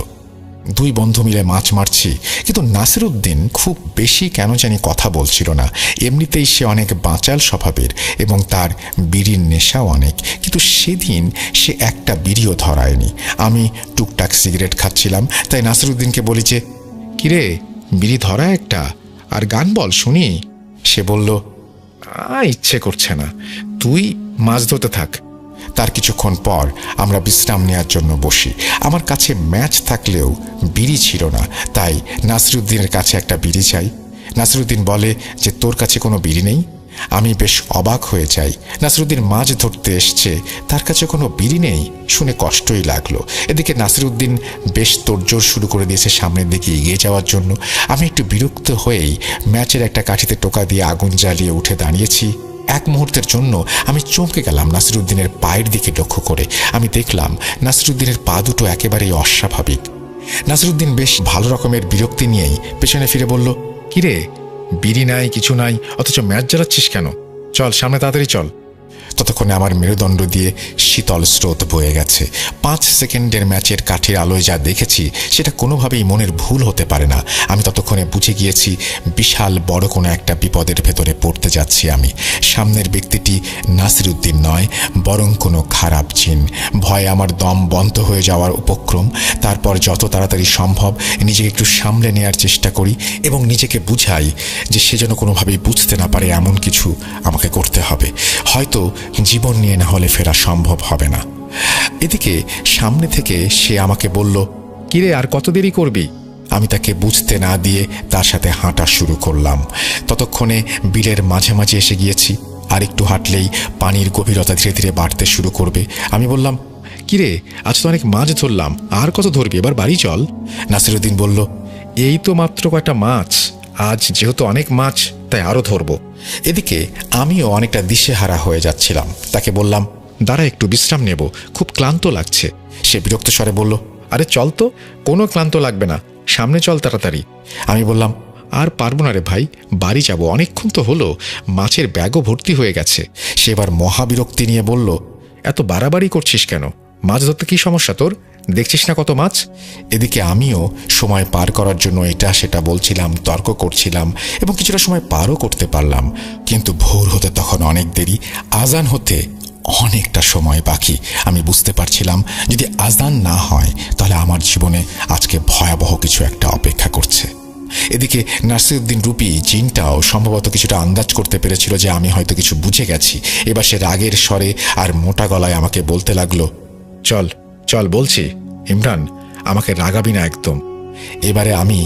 2 বন্ধু মিলে মাছ মারছি, কিন্তু নাসিরউদ্দিন খুব বেশি কেন জানি কথা বলছিল না। এমনিতেই সে অনেক বাঁচাল স্বভাবের এবং তার বিড়ির নেশাও অনেক, কিন্তু সেদিন সে একটা বিড়িও ধরায়নি। আমি টুকটাক সিগারেট খাচ্ছিলাম, তাই নাসিরউদ্দিনকে বলি যে, কিরে বিড়ি ধরা একটা, আর গান বল শুনি। সে বলল, ইচ্ছে করছে না, তুই মাছ ধরতে থাক। তার কিছুক্ষণ পর আমরা বিশ্রাম নেওয়ার জন্য বসি। আমার কাছে ম্যাচ থাকলেও বিড়ি ছিল না, তাই নাসিরউদ্দিনের কাছে একটা বিড়ি চাই। নাসিরউদ্দিন বলে যে, তোর কাছে কোনো বিড়ি নেই? আমি বেশ অবাক হয়ে যাই। নাসিরউদ্দিন মাছ ধরতে এসছে, তার কাছে কোনো বিড়ি নেই শুনে কষ্টই লাগলো। এদিকে নাসিরউদ্দিন বেশ তোড়জোড় শুরু করে দিয়েছে সামনের দিকে এগিয়ে যাওয়ার জন্য। আমি একটু বিরক্ত হয়েই ম্যাচের একটা কাঠিতে টোকা দিয়ে আগুন জ্বালিয়ে উঠে দাঁড়িয়েছি। এক মুহূর্তের জন্য আমি চমকে গেলাম নাসিরউদ্দিনের পায়ের দিকে লক্ষ্য করে। আমি দেখলাম নাসিরউদ্দিনের পা দুটো একেবারেই অস্বাভাবিক। নাসিরউদ্দিন বেশ ভালো রকমের বিরক্তি নিয়েই পেছনে ফিরে বলল, কিরে বিড়ি নাই, কিছু নাই, অথচ ম্যাচ জ্বালাচ্ছিস কেন? চল সামনে তাড়াতাড়ি চল। ততক্ষণে আমার মেরুদণ্ড দিয়ে শীতল স্রোত বয়ে গেছে। 5 সেকেন্ডের ম্যাচের কাঠির আলোয় যা দেখেছি সেটা কোনোভাবেই মনের ভুল হতে পারে না। আমি ততক্ষণে বুঝে গিয়েছি বিশাল বড় কোনো একটা বিপদের ভেতরে পড়তে যাচ্ছি আমি। সামনের ব্যক্তিটি নাসিরউদ্দিন নয়, বরং কোনো খারাপ জিন। ভয়ে আমার দম বন্ধ হয়ে যাওয়ার উপক্রম। তারপর যত তাড়াতাড়ি সম্ভব নিজেকে একটু সামলে নেওয়ার চেষ্টা করি এবং নিজেকে বুঝাই যে সে যেন কোনোভাবেই বুঝতে না পারে এমন কিছু আমাকে করতে হবে। হয়তো জীবন নিয়ে না হলে ফেরা সম্ভব হবে না। এদিকে সামনে থেকে সে আমাকে বলল, কিরে আর কত দেরি করবি? আমি তাকে বুঝতে না দিয়ে তার সাথে হাঁটা শুরু করলাম। ততক্ষণে বিলের মাঝামাঝি এসে গিয়েছি। আর একটু হাঁটলেই পানির গভীরতা ধীরে ধীরে বাড়তে শুরু করবে। আমি বললাম, কিরে আজ তো অনেক মাছ ধরলাম, আর কত ধরবি, এবার বাড়ি চল। নাসিরউদ্দিন বলল, এই তো মাত্র কয়টা মাছ, আজ যেহেতু অনেক মাছ তাই আরও ধরবো। এদিকে আমিও অনেকটা দিশেহারা হয়ে যাচ্ছিলাম। তাকে বললাম, দাঁড়া একটু বিশ্রাম নেব, খুব ক্লান্ত লাগছে। সে বিরক্ত স্বরে বলল, আরে চল তো, কোনো ক্লান্ত লাগবে না, সামনে চল তাড়াতাড়ি। আমি বললাম, আর পারবো না রে ভাই, বাড়ি যাব, অনেকক্ষণ তো হলো, মাছের ব্যাগও ভর্তি হয়ে গেছে। সে এবার মহাবিরক্তি নিয়ে বলল, এত বাড়াবাড়ি করছিস কেন? মাছ ধরতে কি সমস্যা তোর? দেখছিস না কত মাছ? এদিকে আমিও সময় পার করার জন্য এটা সেটা বলছিলাম, তর্ক করছিলাম এবং কিছুটা সময় পারও করতে পারলাম। কিন্তু ভোর হতে তখন অনেক দেরি, আজান হতে অনেকটা সময় বাকি। আমি বুঝতে পারছিলাম যদি আজান না হয় তাহলে আমার জীবনে আজকে ভয়াবহ কিছু একটা অপেক্ষা করছে। এদিকে নাসিরউদ্দিন রূপী জিনটাও সম্ভবত কিছুটা আন্দাজ করতে পেরেছিল যে আমি হয়তো কিছু বুঝে গেছি। এবার সে রাগের স্বরে আর মোটা গলায় আমাকে বলতে লাগলো, চল চল বলছি, ইমরান আমাকে রাগাবি না একদম। এবারে আমি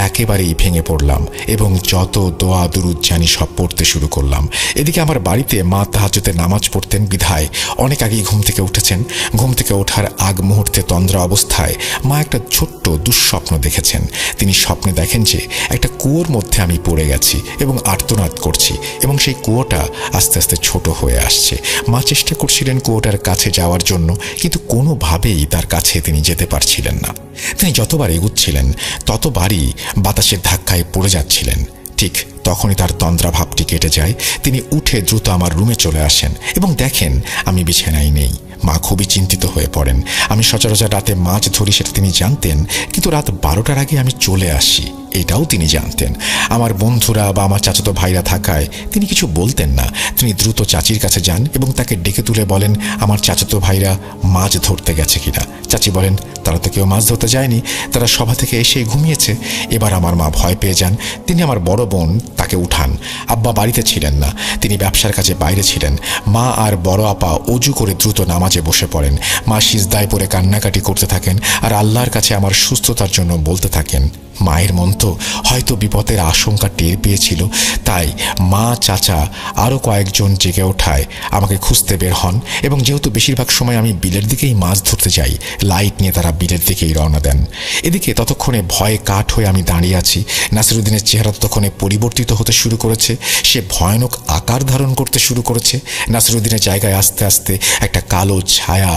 একেবারেই ভেঙে পড়লাম এবং যত দোয়া দুরুদ জানি সব পড়তে শুরু করলাম। এদিকে আমার বাড়িতে মা তাহাজ্জুদের নামাজ পড়তেন বিধায় অনেক আগেই ঘুম থেকে উঠেছেন। ঘুম থেকে ওঠার আগ মুহূর্তে তন্দ্রা অবস্থায় মা একটা ছোট্ট দুঃস্বপ্ন দেখেছেন। তিনি স্বপ্নে দেখেন যে একটা কুয়োর মধ্যে আমি পড়ে গেছি এবং আর্তনাদ করছি এবং সেই কুয়োটা আস্তে আস্তে ছোট হয়ে আসছে। মা চেষ্টা করছিলেন কুয়োটার কাছে যাওয়ার জন্য, কিন্তু কোনোভাবেই তার কাছে তিনি যেতে পারছিলেন না। তিনি যতবার এগুচ্ছিলেন ততবারই বাতাসের ধাক্কায় পড়ে যাচ্ছিলেন। ঠিক তখনই তার তন্দ্রা ভাবটি কেটে যায়। তিনি উঠে দ্রুত আমার রুমে চলে আসেন এবং দেখেন আমি বিছানায় নেই। মা খুবই চিন্তিত হয়ে পড়েন। আমি সচরাচর রাতে মাছ ধরি সেটা তিনি জানতেন, কিন্তু রাত 12টার আগে আমি চলে আসি এটাও তিনি জানতেন। আমার বন্ধুরা বা আমার চাচাতো ভাইরা থাকায় তিনি কিছু বলতেন না। তিনি দ্রুত চাচির কাছে যান এবং তাকে ডেকে তুলে বলেন আমার চাচাতো ভাইরা মাছ ধরতে গেছে কিনা। চাচি বলেন তারা তো কেউ মাছ ধরতে যায়নি, তারা সভা থেকে এসে ঘুমিয়েছে। এবার আমার মা ভয় পেয়ে যান। তিনি আমার বড় বোন তাকে উঠান। আব্বা বাড়িতে ছিলেন না, তিনি ব্যবসার কাজে বাইরে ছিলেন। মা আর বড় আপা অজু করে দ্রুত নামাজে বসে পড়েন। মা সিজদায় পড়ে কান্নাকাটি করতে থাকেন আর আল্লাহর কাছে আমার সুস্থতার জন্য বলতে থাকেন। মায়ের মন তো হয়তো বিপদের আশঙ্কা টের পেয়েছিল, তাই মা, চাচা আরও কয়েকজন জেগে ওঠায় আমাকে খুঁজতে বের হন এবং যেহেতু বেশিরভাগ সময় আমি বিলের দিকেই মাছ ধরতে যাই, লাইট নিয়ে তারা বিলের দিকেই রওনা দেন। এদিকে ততক্ষণে ভয়ে কাঠ হয়ে আমি দাঁড়িয়ে আছি। নাসিরুদ্দিনের চেহারা ততক্ষণে পরিবর্তিত হতে শুরু করেছে, সে ভয়ানক আকার ধারণ করতে শুরু করেছে। নাসিরুদ্দিনের জায়গায় আস্তে আস্তে একটা কালো ছায়া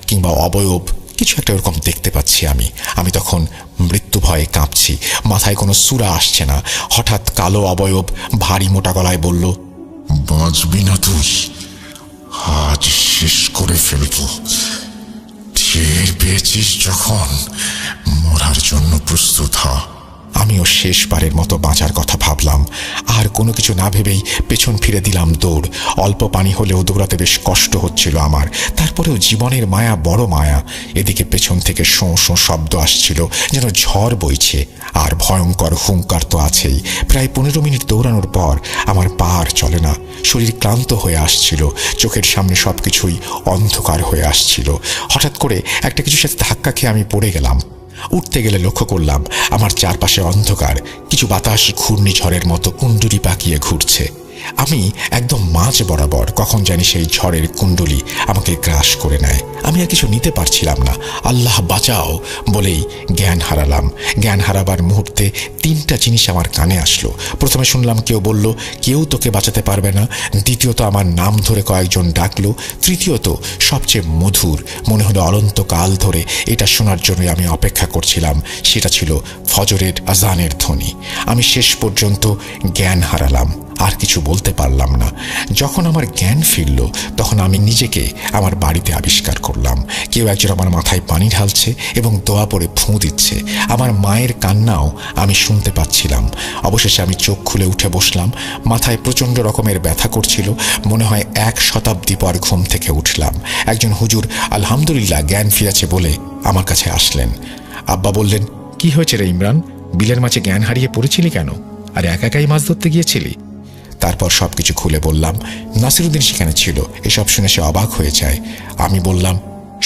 কিংবা অবয়ব কিছু একটা ওরকম দেখতে পাচ্ছি আমি তখন মৃত্যু ভয়ে কাঁপছি, মাথায় কোনো সূরা আসছে না। হঠাৎ কালো অবয়ব ভারী মোটা গলায় বলল, বাঁচবি না তুই, আজ শেষ করে ফেলব। টের পেয়েছিস যখন, মরার জন্য প্রস্তুত হ। আমিও শেষবারের মতো বাঁচার কথা ভাবলাম। আর কোনো কিছু না ভেবেই পেছন ফিরে দিলাম দৌড়। অল্প পানি হলেও দৌড়াতে বেশ কষ্ট হচ্ছিল আমার, তারপরেও জীবনের মায়া বড় মায়া। এদিকে পেছন থেকে শোঁ শোঁ শব্দ আসছিল, যেন ঝড় বইছে। আর ভয়ঙ্কর হুঙ্কার তো আছেই। প্রায় 15 মিনিট দৌড়ানোর পর আমার পা আর চলে না, শরীর ক্লান্ত হয়ে আসছিল, চোখের সামনে সব কিছুই অন্ধকার হয়ে আসছিল। হঠাৎ করে একটা কিছুর সাথে ধাক্কা খেয়ে আমি পড়ে গেলাম। উঠতে গেলে লক্ষ্য করলাম আমার চারপাশে অন্ধকার, কিছু বাতাস ঘূর্ণিঝড়ের মতো কুণ্ডুলি পাকিয়ে ঘুরছে। আমি একদম মাঝ বরাবর, কখন জানি সেই ঝড়ের কুণ্ডলি আমাকে গ্রাস করে নেয়। আমি আর কিছু নিতে পারছিলাম না। আল্লাহ বাঁচাও বলেই জ্ঞান হারালাম। জ্ঞান হারাবার মুহূর্তে 3টা জিনিস আমার কানে আসলো। প্রথমে শুনলাম কেউ বলল, কেউ তোকে বাঁচাতে পারবে না। দ্বিতীয়ত আমার নাম ধরে কয়েকজন ডাকলো। তৃতীয়ত সবচেয়ে মধুর, মনে হলো অনন্তকাল ধরে এটা শোনার জন্যই আমি অপেক্ষা করছিলাম, সেটা ছিল ফজরের আজানের ধ্বনি। আমি শেষ পর্যন্ত জ্ঞান হারালাম, আর কিছু বলতে পারলাম না। যখন আমার জ্ঞান ফিরল তখন আমি নিজেকে আমার বাড়িতে আবিষ্কার করলাম। কেউ একজন আমার মাথায় পানি ঢালছে এবং দোয়া পড়ে ফুঁ দিচ্ছে। আমার মায়ের কান্নাও আমি শুনতে পাচ্ছিলাম। অবশেষে আমি চোখ খুলে উঠে বসলাম। মাথায় প্রচণ্ড রকমের ব্যথা করছিল, মনে হয় 1 শতাব্দী পর ঘুম থেকে উঠলাম। একজন হুজুর আলহামদুলিল্লাহ জ্ঞান ফিরেছে বলে আমার কাছে আসলেন। আব্বা বললেন, কি হয়েছে রে ইমরান, বিলের মাঝে জ্ঞান হারিয়ে পড়েছিলি কেন, আর একা একাই মাছ ধরতে গিয়েছিলি? তারপর সবকিছু খুলে বললাম। নাসিরুদ্দিন সেখানে ছিল। এসব শুনে সে অবাক হয়ে যায়। আমি বললাম,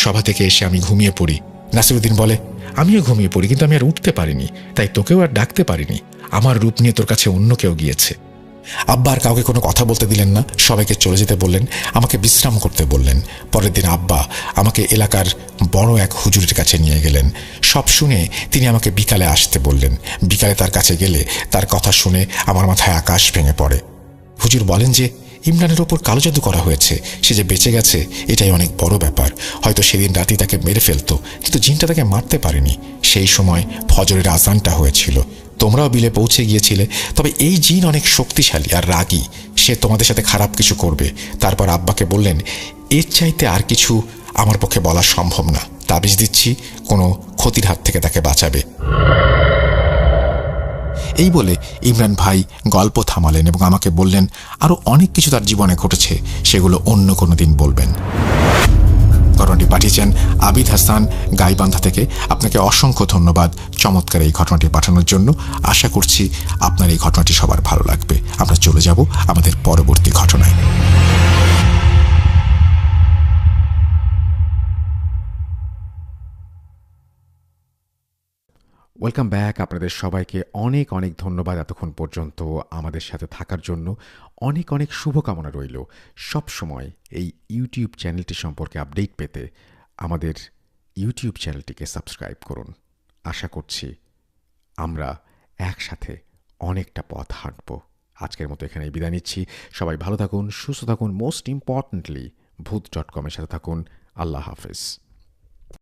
সভা থেকে এসে আমি ঘুমিয়ে পড়ি। নাসিরুদ্দিন বলে, আমিও ঘুমিয়ে পড়ি, কিন্তু আমি আর উঠতে পারিনি, তাই তোকেও আর ডাকতে পারিনি। আমার রূপ নিয়ে তোর কাছে অন্য কেউ গিয়েছে। আব্বা আর কাউকে কোনো কথা বলতে দিলেন না, সবাইকে চলে যেতে বললেন, আমাকে বিশ্রাম করতে বললেন। পরের দিন আব্বা আমাকে এলাকার বড় এক হুজুরের কাছে নিয়ে গেলেন। সব শুনে তিনি আমাকে বিকালে আসতে বললেন। বিকালে তার কাছে গেলে তার কথা শুনে আমার মাথায় আকাশ ভেঙে পড়ে। হুজুর বলেন যে ইমরানের ওপর কালো জাদু করা হয়েছে, সে যে বেঁচে গেছে এটাই অনেক বড় ব্যাপার। হয়তো সেদিন রাতেই তাকে মেরে ফেলতো, কিন্তু জিনটা তাকে মারতে পারেনি। সেই সময় ফজরের আজানটা হয়েছিল, তোমরাও বিলে পৌঁছে গিয়েছিলে। তবে এই জিন অনেক শক্তিশালী আর রাগী, সে তোমাদের সাথে খারাপ কিছু করবে। তারপর আব্বাকে বললেন, এর চাইতে আর কিছু আমার পক্ষে বলা সম্ভব না, তাবিজ দিচ্ছি কোনো ক্ষতির হাত থেকে তাকে বাঁচাবে। এই বলে ইমরান ভাই গল্প থামালেন এবং আমাকে বললেন আরও অনেক কিছু তার জীবনে ঘটেছে, সেগুলো অন্য কোনো দিন বলবেন। ঘটনাটি পাঠিয়েছেন আবিদ হাসান গাইবান্ধা থেকে। আপনাকে অসংখ্য ধন্যবাদ চমৎকার এই ঘটনাটি পাঠানোর জন্য। আশা করছি আপনার এই ঘটনাটি সবার ভালো লাগবে। আমরা চলে যাব আমাদের পরবর্তী ঘটনায়। Welcome back. আপনাদের সবাইকে অনেক অনেক ধন্যবাদ এতক্ষণ পর্যন্ত আমাদের সাথে থাকার জন্য। অনেক অনেক শুভকামনা রইল। সব সময় এই ইউটিউব চ্যানেলটি সম্পর্কে আপডেট পেতে আমাদের ইউটিউব চ্যানেলটিকে সাবস্ক্রাইব করুন। আশা করছি আমরা একসাথে অনেকটা পথ হাঁটব। আজকের মতো এখানেই বিদায় নিচ্ছি। সবাই ভালো থাকুন, সুস্থ থাকুন, মোস্ট ইম্পর্ট্যান্টলি ভূত.com-এর সাথে থাকুন। আল্লাহ হাফেজ।